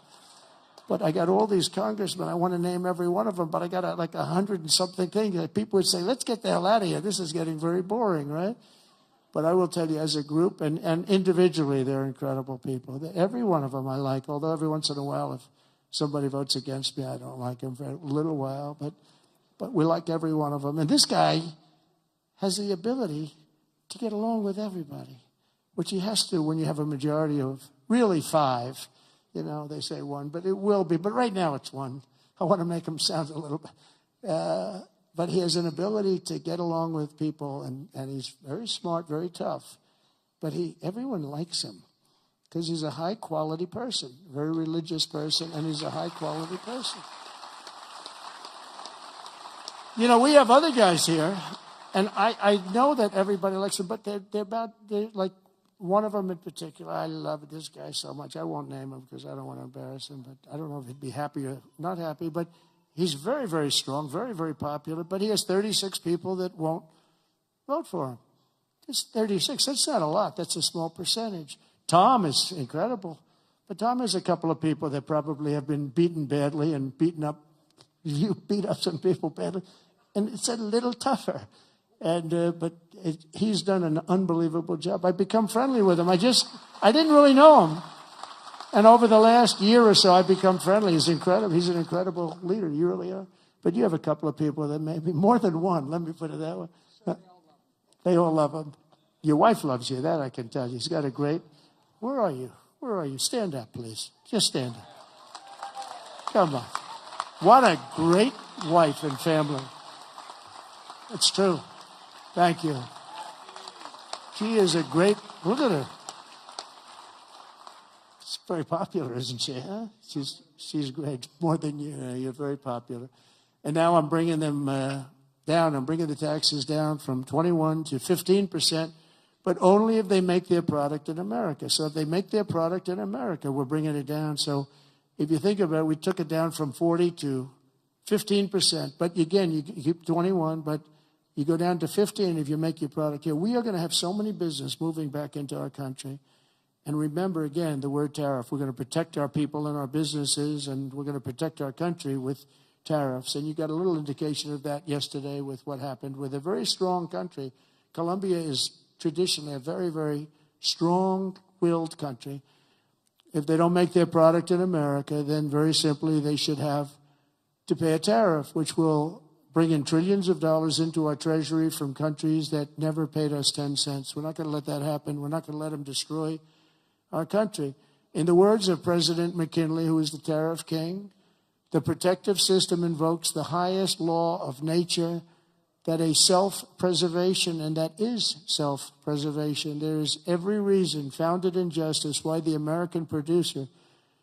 But I got all these congressmen. I want to name every one of them, but I got like 100 and something things. People would say, let's get the hell out of here. This is getting very boring, right? But I will tell you, as a group and individually, they're incredible people. Every one of them I like, although every once in a while, if somebody votes against me, I don't like him for a little while. But we like every one of them. And this guy has the ability to get along with everybody, which he has to when you have a majority of really 5. You know, they say 1, but it will be. But right now it's 1. I want to make him sound a little bit. But he has an ability to get along with people, and he's very smart, very tough. But everyone likes him because he's a high-quality person, very religious person, and he's a high-quality person. You know, we have other guys here, and I know that everybody likes him, but they're like one of them in particular. I love this guy so much. I won't name him because I don't want to embarrass him, but I don't know if he'd be happy or not happy, but he's very, very strong, very, very popular, but he has 36 people that won't vote for him. It's 36. That's not a lot. That's a small percentage. Tom is incredible, but Tom has a couple of people that probably have been beaten badly and beaten up. You beat up some people badly, and it's a little tougher. But he's done an unbelievable job. I've become friendly with him. I didn't really know him. And over the last year or so, I've become friendly. He's incredible. He's an incredible leader. You really are. But you have a couple of people that maybe more than one. Let me put it that way. They all love him. Your wife loves you. That I can tell you. He's got a great. Where are you? Where are you? Stand up, please. Just stand up. Come on. What a great wife and family. It's true. Thank you. She is a great. Look at her. She's very popular, isn't she? Huh? She's great, more than you. You're very popular. And now I'm bringing them down. I'm bringing the taxes down from 21 to 15%, but only if they make their product in America. So if they make their product in America, we're bringing it down. So if you think about it, we took it down from 40 to 15%. But again, you keep 21, but you go down to 15 if you make your product here. We are going to have so many business moving back into our country. And remember, again, the word tariff. We're going to protect our people and our businesses, and we're going to protect our country with tariffs. And you got a little indication of that yesterday with what happened with a very strong country. Colombia is traditionally a very, very strong-willed country. If they don't make their product in America, then very simply they should have to pay a tariff, which will bring in trillions of dollars into our treasury from countries that never paid us 10 cents. We're not going to let that happen. We're not going to let them destroy our country. In the words of President McKinley, who is the tariff king, the protective system invokes the highest law of nature, that a self-preservation, and that is self-preservation. There is every reason founded in justice why the American producer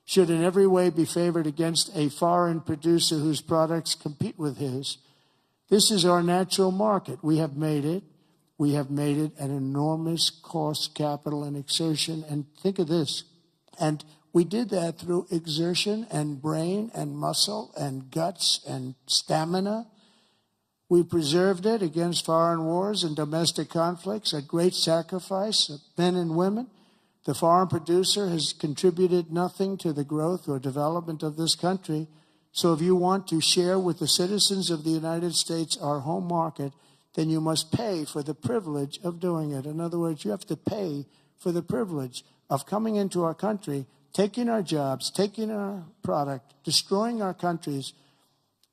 should in every way be favored against a foreign producer whose products compete with his. This is our natural market. We have made it. We have made it an enormous cost, capital, and exertion. And think of this. And we did that through exertion and brain and muscle and guts and stamina. We preserved it against foreign wars and domestic conflicts at great sacrifice of men and women. The foreign producer has contributed nothing to the growth or development of this country. So if you want to share with the citizens of the United States our home market, then you must pay for the privilege of doing it. In other words, you have to pay for the privilege of coming into our country, taking our jobs, taking our product, destroying our countries,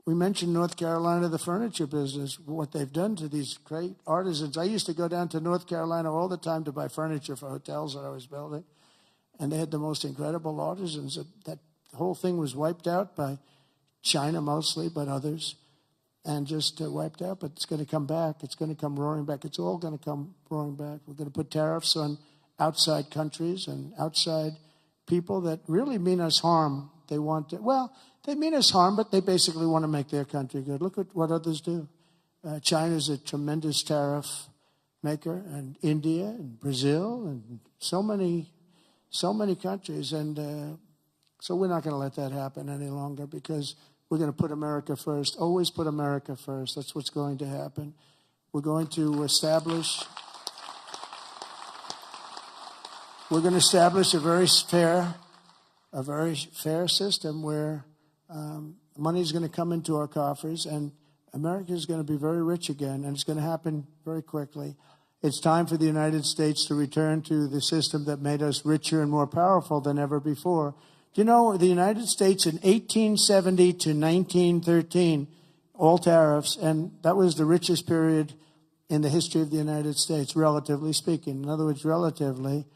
We mentioned North Carolina, the furniture business, what they've done to these great artisans. I used to go down to North Carolina all the time to buy furniture for hotels that I was building, and they had the most incredible artisans. That whole thing was wiped out by China mostly, but others, and just wiped out. But it's going to come back. It's going to come roaring back. It's all going to come roaring back. We're going to put tariffs on outside countries and outside people that really mean us harm. They want to, well, they mean us harm, but they basically want to make their country good. Look at what others do. China's a tremendous tariff maker, and India and Brazil and so many countries. And so we're not going to let that happen any longer, because we're going to put America first. Always put America first. That's what's going to happen. We're going to establish a very fair system where money is going to come into our coffers, and America is going to be very rich again, and it's going to happen very quickly. It's time for the United States to return to the system that made us richer and more powerful than ever before. Do you know the United States in 1870 to 1913, all tariffs, and that was the richest period in the history of the United States, relatively speaking. In other words, relatively.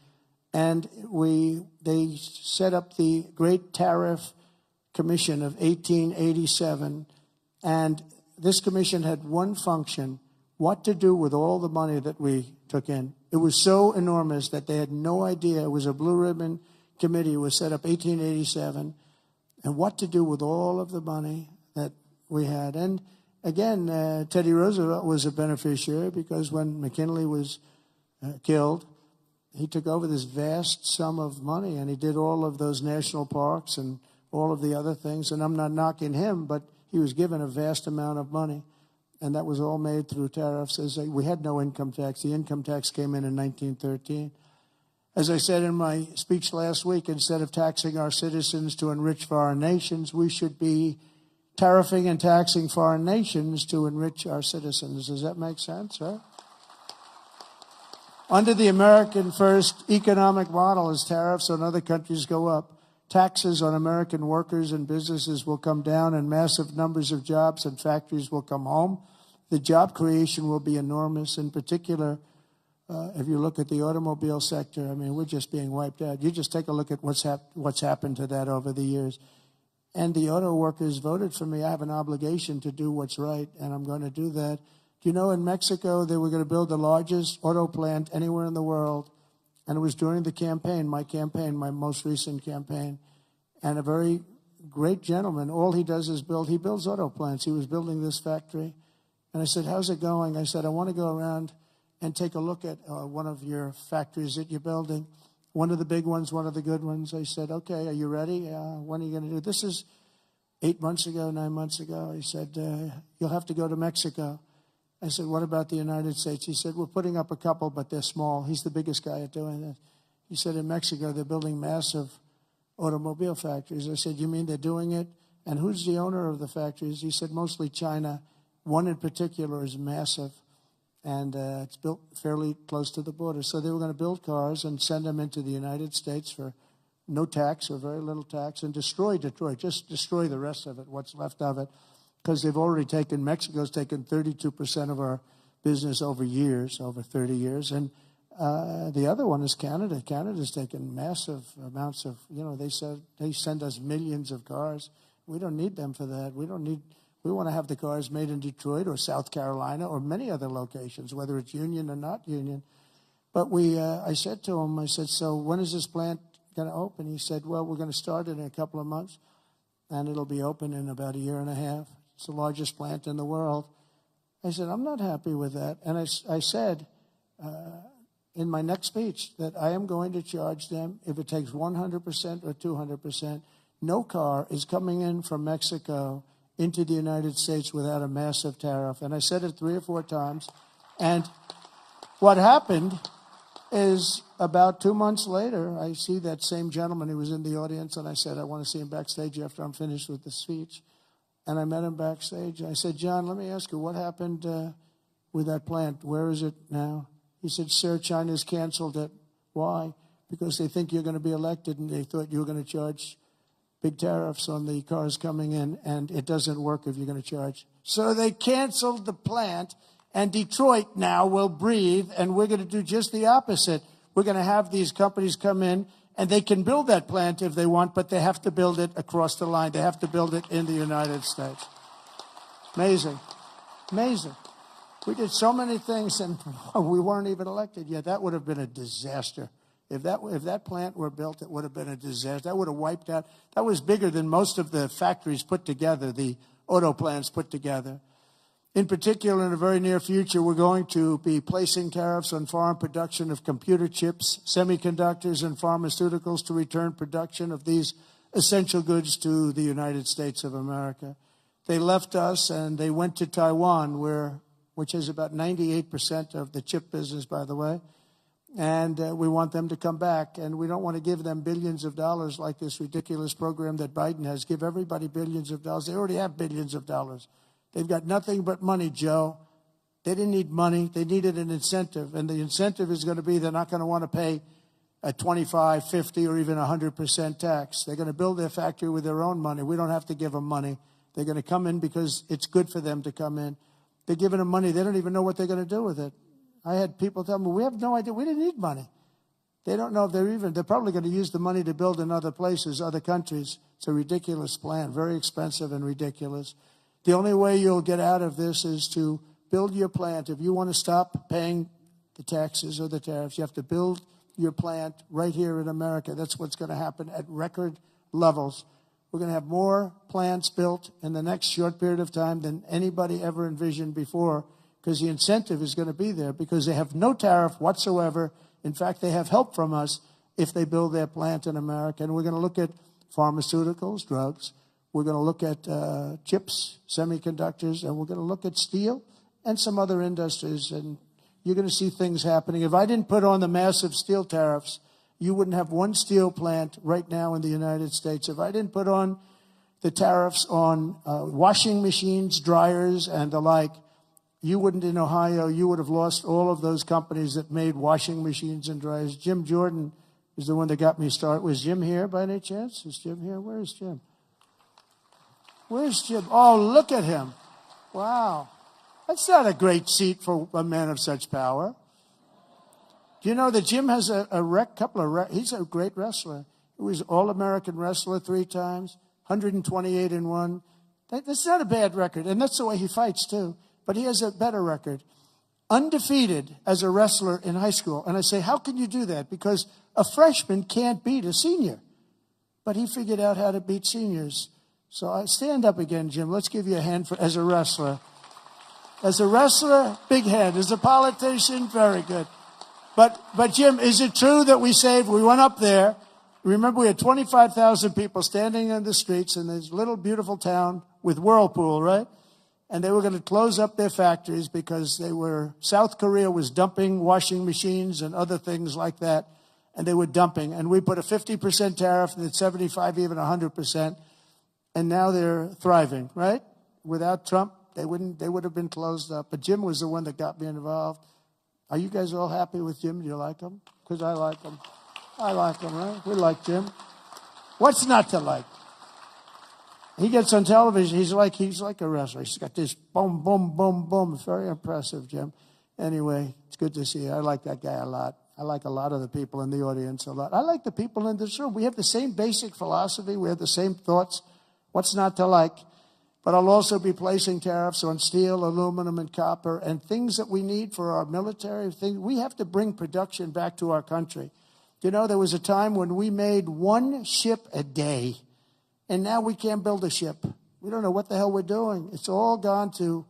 And they set up the Great Tariff Commission of 1887, and this commission had one function: what to do with all the money that we took in. It was so enormous that they had no idea. It was a blue ribbon committee. It was set up 1887, and what to do with all of the money that we had. And again, Teddy Roosevelt was a beneficiary, because when McKinley was killed, he took over this vast sum of money, and he did all of those national parks and all of the other things. And I'm not knocking him, but he was given a vast amount of money, and that was all made through tariffs. We had no income tax. The income tax came in 1913. As I said in my speech last week, instead of taxing our citizens to enrich foreign nations, we should be tariffing and taxing foreign nations to enrich our citizens. Does that make sense, right? Under the American First economic model, as tariffs on other countries go up, taxes on American workers and businesses will come down, and massive numbers of jobs and factories will come home. The job creation will be enormous. In particular, if you look at the automobile sector, I mean, we're just being wiped out. You just take a look at what's happened to that over the years. And the auto workers voted for me. I have an obligation to do what's right, and I'm going to do that. Do you know, in Mexico, they were going to build the largest auto plant anywhere in the world. And it was during the campaign, my most recent campaign. And a very great gentleman, all he does is he builds auto plants. He was building this factory. And I said, how's it going? I said, I want to go around and take a look at one of your factories that you're building. One of the big ones, one of the good ones. I said, okay, are you ready? When are you going to do this? Is 9 months ago. He said, you'll have to go to Mexico. I said, what about the United States? He said, we're putting up a couple, but they're small. He's the biggest guy at doing that. He said, in Mexico, they're building massive automobile factories. I said, you mean they're doing it? And who's the owner of the factories? He said, mostly China. One in particular is massive, and it's built fairly close to the border. So they were going to build cars and send them into the United States for no tax or very little tax, and destroy Detroit, just destroy the rest of it, what's left of it. Because Mexico's taken 32% of our business over 30 years. And the other one is Canada. Canada's taken massive amounts of, they send us millions of cars. We don't need them for that. We want to have the cars made in Detroit or South Carolina or many other locations, whether it's union or not union. But I said to him, so when is this plant going to open? He said, well, we're going to start it in a couple of months, and it'll be open in about a year and a half. It's the largest plant in the world. I said, I'm not happy with that. And I said in my next speech that I am going to charge them, if it takes 100% or 200%, no car is coming in from Mexico into the United States without a massive tariff. And I said it 3 or 4 times. And what happened is about 2 months later, I see that same gentleman who was in the audience, and I said, I want to see him backstage after I'm finished with the speech. And I met him backstage. I said, John, let me ask you, what happened with that plant? Where is it now? He said, sir, China's canceled it. Why? Because they think you're going to be elected, and they thought you were going to charge big tariffs on the cars coming in, and it doesn't work if you're going to charge. So they canceled the plant, and Detroit now will breathe, and we're going to do just the opposite. We're going to have these companies come in, and they can build that plant if they want, but they have to build it across the line. They have to build it in the United States. Amazing. Amazing. We did so many things, and we weren't even elected yet. That would have been a disaster. If that plant were built, it would have been a disaster. That would have wiped out. That was bigger than most of the factories put together, the auto plants put together. In particular, in the very near future, we're going to be placing tariffs on foreign production of computer chips, semiconductors, and pharmaceuticals to return production of these essential goods to the United States of America. They left us and they went to Taiwan, which is about 98% of the chip business, by the way. And we want them to come back. And we don't want to give them billions of dollars like this ridiculous program that Biden has. Give everybody billions of dollars. They already have billions of dollars. They've got nothing but money, Joe. They didn't need money. They needed an incentive. And the incentive is going to be they're not going to want to pay a 25, 50, or even 100% tax. They're going to build their factory with their own money. We don't have to give them money. They're going to come in because it's good for them to come in. They're giving them money. They don't even know what they're going to do with it. I had people tell me, we have no idea. We didn't need money. They don't know if they're probably going to use the money to build in other places, other countries. It's a ridiculous plan, very expensive and ridiculous. The only way you'll get out of this is to build your plant. If you want to stop paying the taxes or the tariffs, you have to build your plant right here in America. That's what's going to happen at record levels. We're going to have more plants built in the next short period of time than anybody ever envisioned before, because the incentive is going to be there, because they have no tariff whatsoever. In fact, they have help from us if they build their plant in America. And we're going to look at pharmaceuticals, drugs. We're going to look at chips, semiconductors, and we're going to look at steel and some other industries. And you're going to see things happening. If I didn't put on the massive steel tariffs, you wouldn't have one steel plant right now in the United States. If I didn't put on the tariffs on washing machines, dryers, and the like, you wouldn't in Ohio. You would have lost all of those companies that made washing machines and dryers. Jim Jordan is the one that got me started. Was Jim here by any chance? Is Jim here? Where is Jim? Where's Jim? Oh, look at him. Wow. That's not a great seat for a man of such power. Do you know that Jim has he's a great wrestler. He was All-American wrestler 3 times, 128 and 1. That's not a bad record, and that's the way he fights, too. But he has a better record. Undefeated as a wrestler in high school. And I say, how can you do that? Because a freshman can't beat a senior. But he figured out how to beat seniors. So I stand up again, Jim. Let's give you a hand as a wrestler. As a wrestler, big hand. As a politician, very good. But Jim, is it true that we went up there, remember we had 25,000 people standing in the streets in this little beautiful town with Whirlpool, right? And they were going to close up their factories because South Korea was dumping washing machines and other things like that, and they were dumping. And we put a 50% tariff and it's 75, even 100%, and now they're thriving, right? Without Trump, they would have been closed up. But Jim was the one that got me involved. Are you guys all happy with Jim? Do you like him? Because I like him. I like him, right? We like Jim. What's not to like? He gets on television. He's like a wrestler. He's got this boom, boom, boom, boom. It's very impressive, Jim. Anyway, it's good to see you. I like that guy a lot. I like a lot of the people in the audience a lot. I like the people in this room. We have the same basic philosophy. We have the same thoughts. What's not to like? But I'll also be placing tariffs on steel, aluminum, and copper, and things that we need for our military. We have to bring production back to our country. You know, there was a time when we made 1 ship a day, and now we can't build a ship. We don't know what the hell we're doing. It's all gone to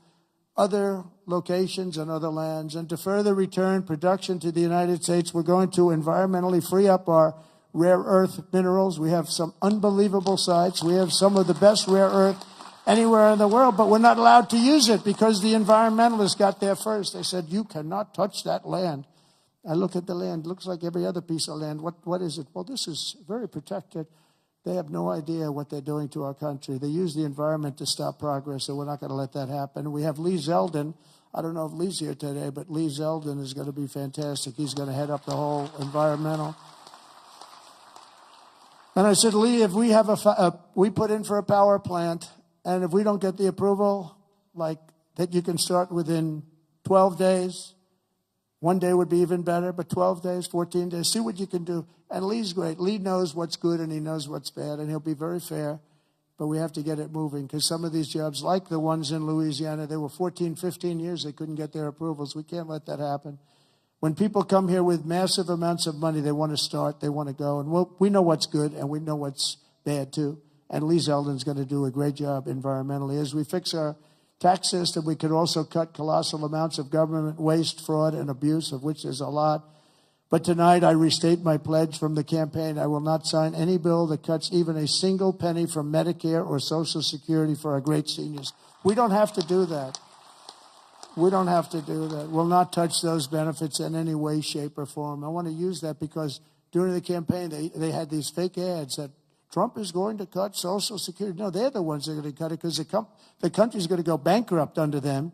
other locations and other lands. And to further return production to the United States, we're going to environmentally free up our rare earth minerals. We have some unbelievable sites. We have some of the best rare earth anywhere in the world, but we're not allowed to use it because the environmentalists got there first. They said, you cannot touch that land. I look at the land. It looks like every other piece of land. What is it? Well, this is very protected. They have no idea what they're doing to our country. They use the environment to stop progress, so we're not going to let that happen. We have Lee Zeldin. I don't know if Lee's here today, but Lee Zeldin is going to be fantastic. He's going to head up the whole environmental. And I said, Lee, if we have we put in for a power plant, and if we don't get the approval, like that you can start within 12 days, one day would be even better, but 12 days, 14 days, see what you can do. And Lee's great. Lee knows what's good and he knows what's bad, and he'll be very fair. But we have to get it moving, because some of these jobs, like the ones in Louisiana, they were 14, 15 years, they couldn't get their approvals. We can't let that happen. When people come here with massive amounts of money, they want to start, they want to go. And we know what's good and we know what's bad too. And Lee Zeldin's going to do a great job environmentally. As we fix our tax system, we could also cut colossal amounts of government waste, fraud, and abuse, of which there's a lot. But tonight, I restate my pledge from the campaign. I will not sign any bill that cuts even a single penny from Medicare or Social Security for our great seniors. We don't have to do that. We don't have to do that. We'll not touch those benefits in any way, shape, or form. I want to use that because during the campaign, they had these fake ads that Trump is going to cut Social Security. No, they're the ones that are going to cut it, because the country's going to go bankrupt under them.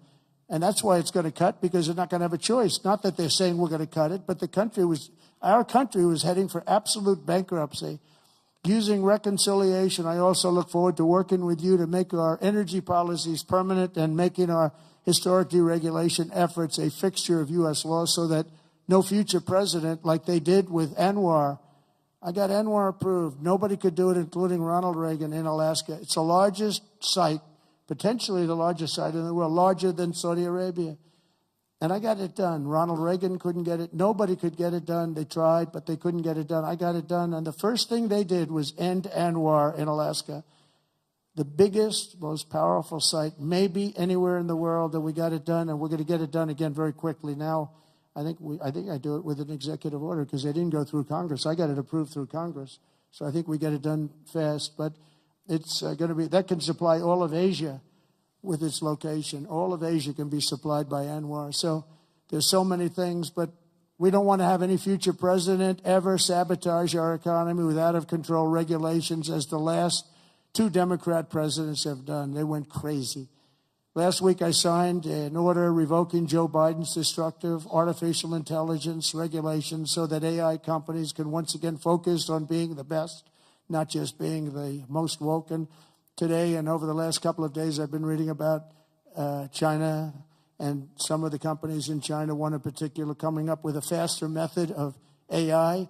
And that's why it's going to cut, because they're not going to have a choice. Not that they're saying we're going to cut it, but our country was heading for absolute bankruptcy. Using reconciliation, I also look forward to working with you to make our energy policies permanent and making our historic deregulation efforts a fixture of U.S. law, so that no future president, like they did with Anwar. I got Anwar approved. Nobody could do it, including Ronald Reagan in Alaska. It's the largest site, potentially the largest site in the world, larger than Saudi Arabia. And I got it done. Ronald Reagan couldn't get it. Nobody could get it done. They tried, but they couldn't get it done. I got it done. And the first thing they did was end Anwar in Alaska. The biggest, most powerful site maybe anywhere in the world, that we got it done, and we're going to get it done again very quickly. Now, I think I do it with an executive order, because they didn't go through Congress. I got it approved through Congress. So I think we get it done fast. But it's going to be, that can supply all of Asia with its location. All of Asia can be supplied by Anwar. So there's so many things, but we don't want to have any future president ever sabotage our economy with out-of-control regulations, as the last 2 Democrat presidents have done. They went crazy. Last week, I signed an order revoking Joe Biden's destructive artificial intelligence regulations, so that AI companies can once again focus on being the best, not just being the most woke. And today and over the last couple of days, I've been reading about China, and some of the companies in China, one in particular, coming up with a faster method of AI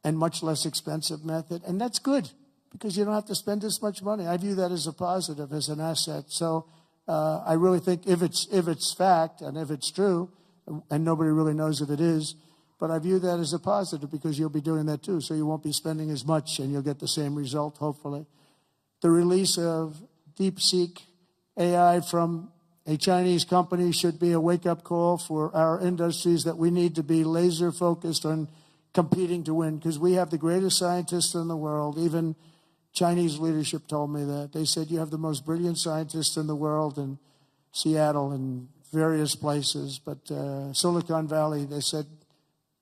and much less expensive method. And that's good, because you don't have to spend as much money. I view that as a positive, as an asset. So I really think if it's fact and if it's true, and nobody really knows if it is, but I view that as a positive, because you'll be doing that too. So you won't be spending as much, and you'll get the same result, hopefully. The release of DeepSeek AI from a Chinese company should be a wake-up call for our industries, that we need to be laser focused on competing to win, because we have the greatest scientists in the world. Even Chinese leadership told me that. They said, you have the most brilliant scientists in the world in Seattle and various places. But Silicon Valley, they said,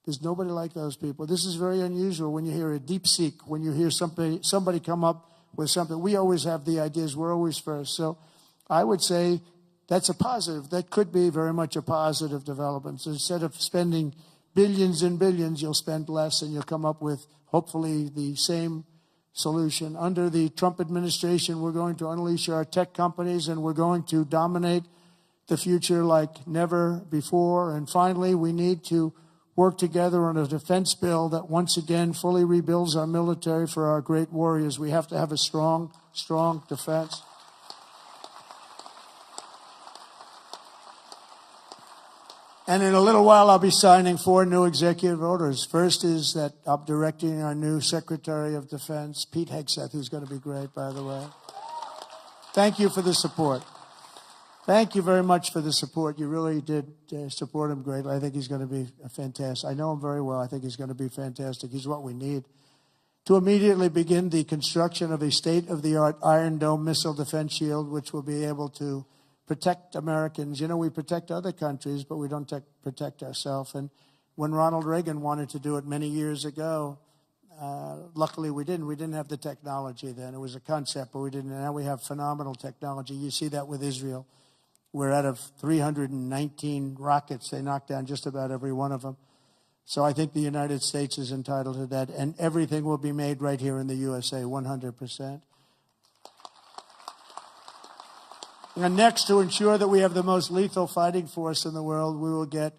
there's nobody like those people. This is very unusual when you hear a DeepSeek, when you hear somebody come up with something. We always have the ideas. We're always first. So I would say that's a positive. That could be very much a positive development. So instead of spending billions and billions, you'll spend less, and you'll come up with, hopefully, the same solution. Under the Trump administration, we're going to unleash our tech companies, and we're going to dominate the future like never before. And finally, we need to work together on a defense bill that once again fully rebuilds our military for our great warriors. We have to have a strong, strong defense. And in a little while, I'll be signing 4 new executive orders. First is that I'm directing our new Secretary of Defense, Pete Hegseth, who's going to be great, by the way. Thank you for the support. Thank you very much for the support. You really did support him greatly. I think he's going to be fantastic. I know him very well. I think he's going to be fantastic. He's what we need. To immediately begin the construction of a state-of-the-art Iron Dome missile defense shield, which will be able to protect Americans. You know, we protect other countries, but we don't protect ourselves. And when Ronald Reagan wanted to do it many years ago, luckily we didn't. We didn't have the technology then. It was a concept, but we didn't. And now we have phenomenal technology. You see that with Israel, where out of 319 rockets, they knocked down just about every one of them. So I think the United States is entitled to that, and everything will be made right here in the USA, 100%. And next, to ensure that we have the most lethal fighting force in the world, we will get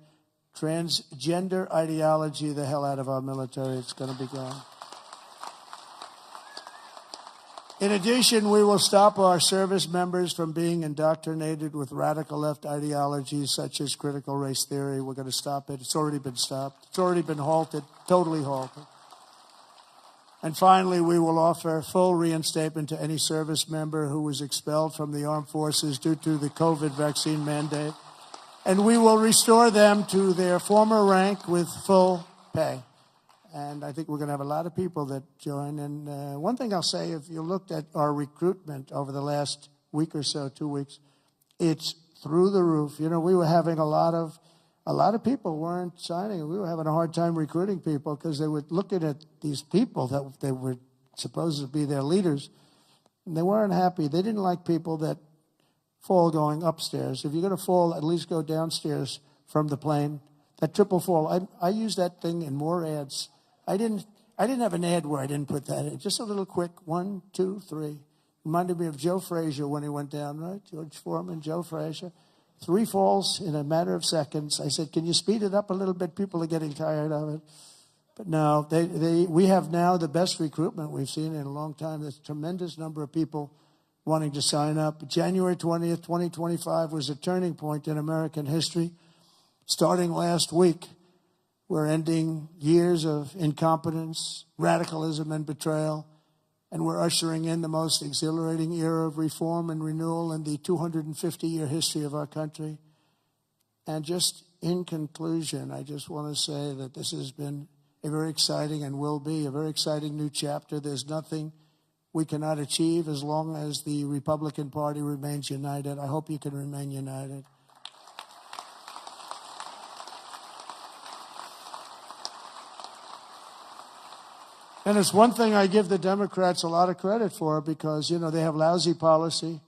transgender ideology the hell out of our military. It's going to be gone. In addition, we will stop our service members from being indoctrinated with radical left ideologies such as critical race theory. We're going to stop it. It's already been stopped. It's already been halted, totally halted. And finally, we will offer full reinstatement to any service member who was expelled from the armed forces due to the COVID vaccine mandate. And we will restore them to their former rank with full pay. And I think we're going to have a lot of people that join. And one thing I'll say, if you looked at our recruitment over the last week or so, 2 weeks, it's through the roof. You know, we were having a lot of people weren't signing. We were having a hard time recruiting people because they were looking at these people that they were supposed to be their leaders, and they weren't happy. They didn't like people that fall going upstairs. If you're going to fall, at least go downstairs from the plane. That triple fall. I used that thing in more ads. I didn't have an ad where I didn't put that in. Just a little quick 1, 2, 3. Reminded me of Joe Frazier when he went down, right? George Foreman, Joe Frazier. 3 falls in a matter of seconds. I said, can you speed it up a little bit? People are getting tired of it. But no, we have now the best recruitment we've seen in a long time. There's a tremendous number of people wanting to sign up. January 20th, 2025 was a turning point in American history. Starting last week, we're ending years of incompetence, radicalism, and betrayal, and we're ushering in the most exhilarating era of reform and renewal in the 250-year history of our country. And just in conclusion, I just want to say that this has been a very exciting and will be a very exciting new chapter. There's nothing we cannot achieve as long as the Republican Party remains united. I hope you can remain united. And it's one thing I give the Democrats a lot of credit for because, you know, they have lousy policy.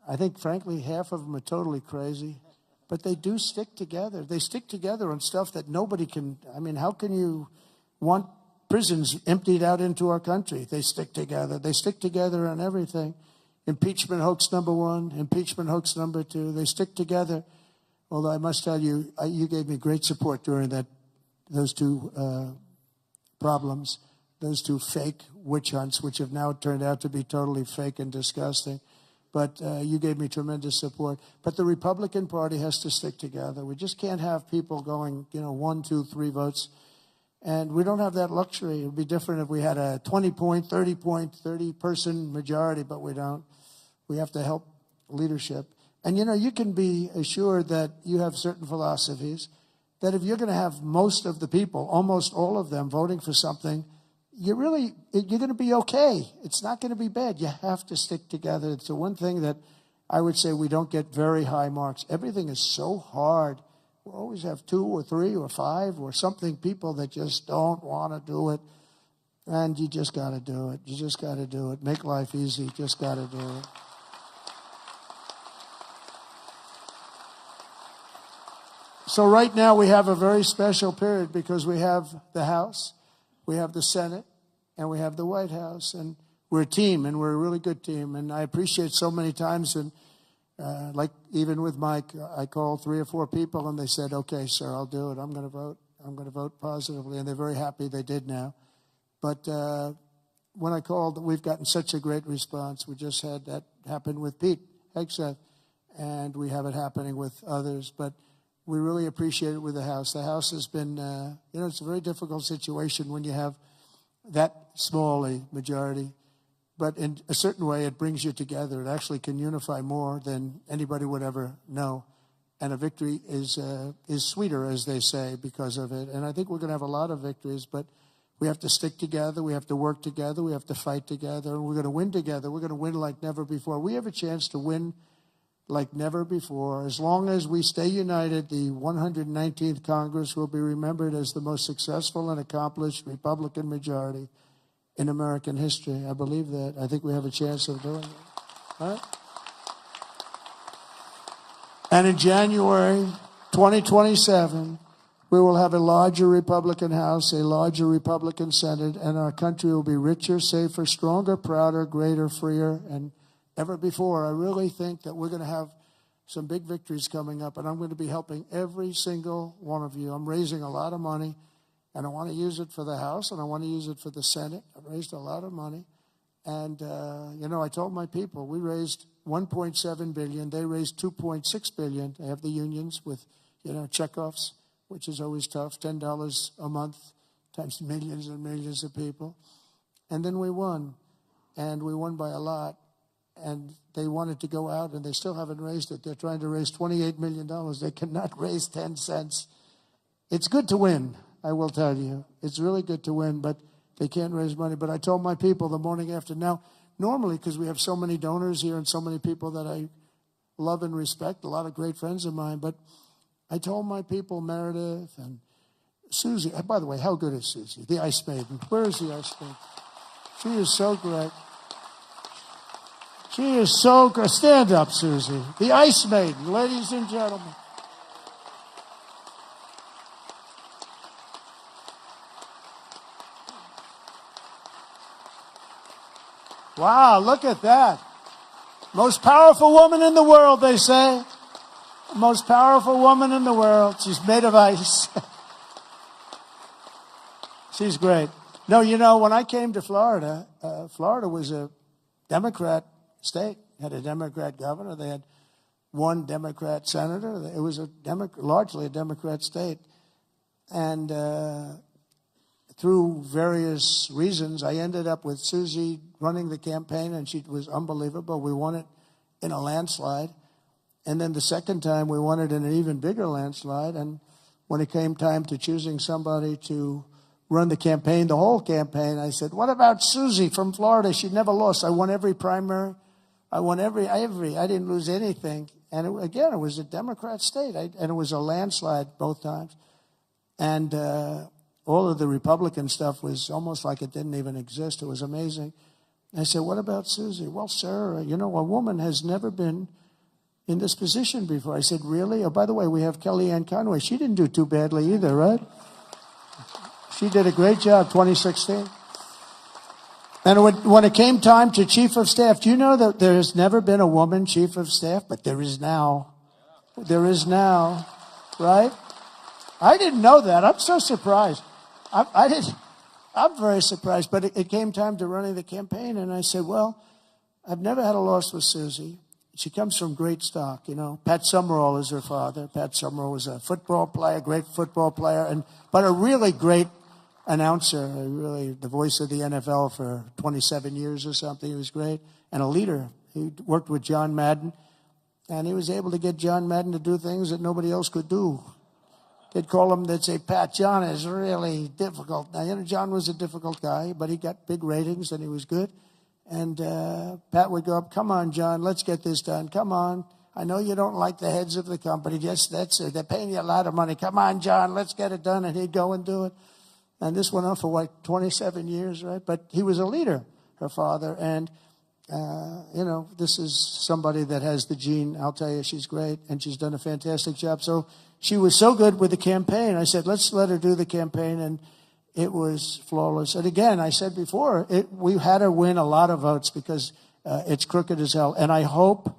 I think, frankly, half of them are totally crazy. But they do stick together. They stick together on stuff that nobody can. I mean, how can you want prisons emptied out into our country? They stick together. They stick together on everything. Impeachment hoax number 1, impeachment hoax number 2. They stick together. Although I must tell you, you gave me great support during those 2 problems. Those 2 fake witch hunts, which have now turned out to be totally fake and disgusting. But you gave me tremendous support. But the Republican Party has to stick together. We just can't have people going, 1, 2, 3 votes. And we don't have that luxury. It would be different if we had a 20-point, 30-person majority, but we don't. We have to help leadership. And, you can be assured that you have certain philosophies, that if you're going to have most of the people, almost all of them, voting for something, you're going to be okay. It's not going to be bad. You have to stick together. It's the one thing that I would say we don't get very high marks. Everything is so hard. We always have 2 or 3 or 5 or something, people that just don't want to do it. And you just got to do it. You just got to do it. Make life easy. Just got to do it. So right now we have a very special period because we have the House, we have the Senate, and we have the White House. And we're a team, and we're a really good team. And I appreciate so many times, and like even with Mike, I called 3 or 4 people, and they said, okay, sir, I'll do it. I'm going to vote. I'm going to vote positively. And they're very happy they did now. But when I called, we've gotten such a great response. We just had that happen with Pete Hegseth, and we have it happening with others. But we really appreciate it with the House. The House has been, it's a very difficult situation when you have that small a majority. But in a certain way, it brings you together. It actually can unify more than anybody would ever know. And a victory is sweeter, as they say, because of it. And I think we're going to have a lot of victories, but we have to stick together. We have to work together. We have to fight together. And we're going to win together. We're going to win like never before. We have a chance to win like never before. As long as we stay united, the 119th Congress will be remembered as the most successful and accomplished Republican majority in American history. I believe that. I think we have a chance of doing it. All right? And in January 2027, We will have a larger Republican House, a larger Republican Senate, and our country will be richer, safer, stronger, prouder, greater, freer, and ever before. I really think that we're going to have some big victories coming up, and I'm going to be helping every single one of you. I'm raising a lot of money, and I want to use it for the House, and I want to use it for the Senate. I've raised a lot of money, and, I told my people, we raised $1.7 billion. They raised $2.6 billion. They have the unions with, checkoffs, which is always tough, $10 a month times millions and millions of people. And then we won, and we won by a lot. And they wanted to go out, and they still haven't raised it. They're trying to raise $28 million. They cannot raise 10 cents. It's good to win, I will tell you. It's really good to win, but they can't raise money. But I told my people the morning after. Now, normally, because we have so many donors here and so many people that I love and respect, a lot of great friends of mine, but I told my people, Meredith and Susie, by the way, how good is Susie? The Ice Maiden. Where is the Ice Maiden? She is so great. She is so good. Stand up, Susie. The Ice Maiden, ladies and gentlemen. Wow, look at that. Most powerful woman in the world, they say. Most powerful woman in the world. She's made of ice. She's great. No, when I came to Florida, Florida was a Democrat state. Had a Democrat governor. They had one Democrat senator. It was largely a Democrat state. And through various reasons, I ended up with Susie running the campaign, and she was unbelievable. We won it in a landslide. And then the second time, we won it in an even bigger landslide. And when it came time to choosing somebody to run the campaign, the whole campaign, I said, what about Susie from Florida? She never lost. I won every primary. I won every. I didn't lose anything. And it was a Democrat state. And it was a landslide both times. And all of the Republican stuff was almost like it didn't even exist. It was amazing. I said, what about Susie? Well, sir, a woman has never been in this position before. I said, really? Oh, by the way, we have Kellyanne Conway. She didn't do too badly either, right? She did a great job, 2016. And when it came time to chief of staff, do you know that there has never been a woman chief of staff? But there is now. There is now, right? I didn't know that. I'm so surprised. I'm very surprised. But it came time to running the campaign, and I said, well, I've never had a loss with Susie. She comes from great stock, Pat Summerall is her father. Pat Summerall was a football player, great football player, but a really great announcer, really the voice of the NFL for 27 years or something. He was great. And a leader. He worked with John Madden, and he was able to get John Madden to do things that nobody else could do. They'd say, Pat, John is really difficult. Now, John was a difficult guy, but he got big ratings and he was good. And Pat would go up, come on, John, let's get this done. Come on. I know you don't like the heads of the company. Yes, that's it. They're paying you a lot of money. Come on, John, let's get it done. And he'd go and do it. And this went on for, 27 years, right? But he was a leader, her father. And, this is somebody that has the gene. I'll tell you, she's great. And she's done a fantastic job. So she was so good with the campaign. I said, let's let her do the campaign. And it was flawless. And again, I said before, we had her win a lot of votes because it's crooked as hell. And I hope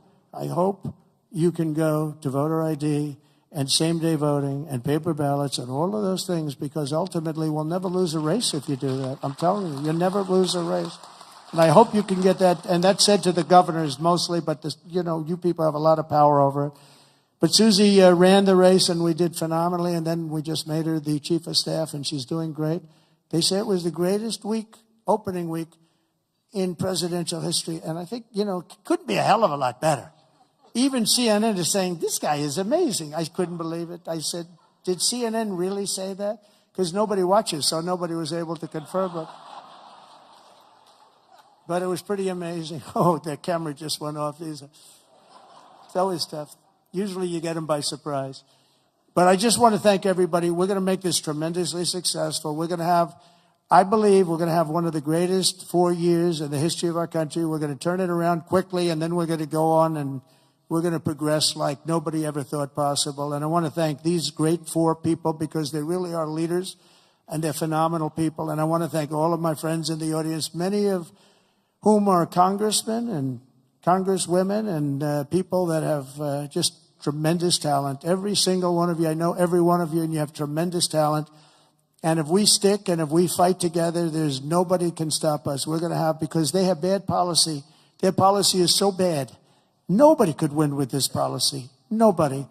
you can go to voter ID and same-day voting and paper ballots and all of those things, because ultimately we'll never lose a race if you do that. I'm telling you, you'll never lose a race. And I hope you can get that. And that's said to the governors mostly, but you people have a lot of power over it. But Susie ran the race, and we did phenomenally, and then we just made her the chief of staff, and she's doing great. They say it was the greatest opening week in presidential history, and I think, it couldn't be a hell of a lot better. Even CNN is saying, this guy is amazing. I couldn't believe it. I said, did CNN really say that? Because nobody watches, so nobody was able to confirm it. But it was pretty amazing. Oh, the camera just went off. It's always tough. Usually you get them by surprise. But I just want to thank everybody. We're going to make this tremendously successful. I believe we're going to have one of the greatest 4 years in the history of our country. We're going to turn it around quickly, and then we're going to go on and We're going to progress like nobody ever thought possible. And I want to thank these great 4 people because they really are leaders and they're phenomenal people. And I want to thank all of my friends in the audience, many of whom are congressmen and congresswomen and people that have just tremendous talent. Every single one of you, I know every one of you, and you have tremendous talent. And if we stick and if we fight together, there's nobody can stop us. We're going to have, because they have bad policy. Their policy is so bad. Nobody could win with this policy. Nobody.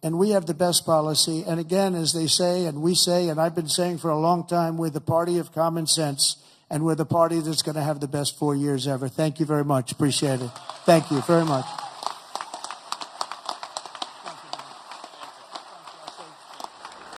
And we have the best policy. And again, as they say, and we say, and I've been saying for a long time, we're the party of common sense. And we're the party that's going to have the best 4 years ever. Thank you very much. Appreciate it. Thank you very much.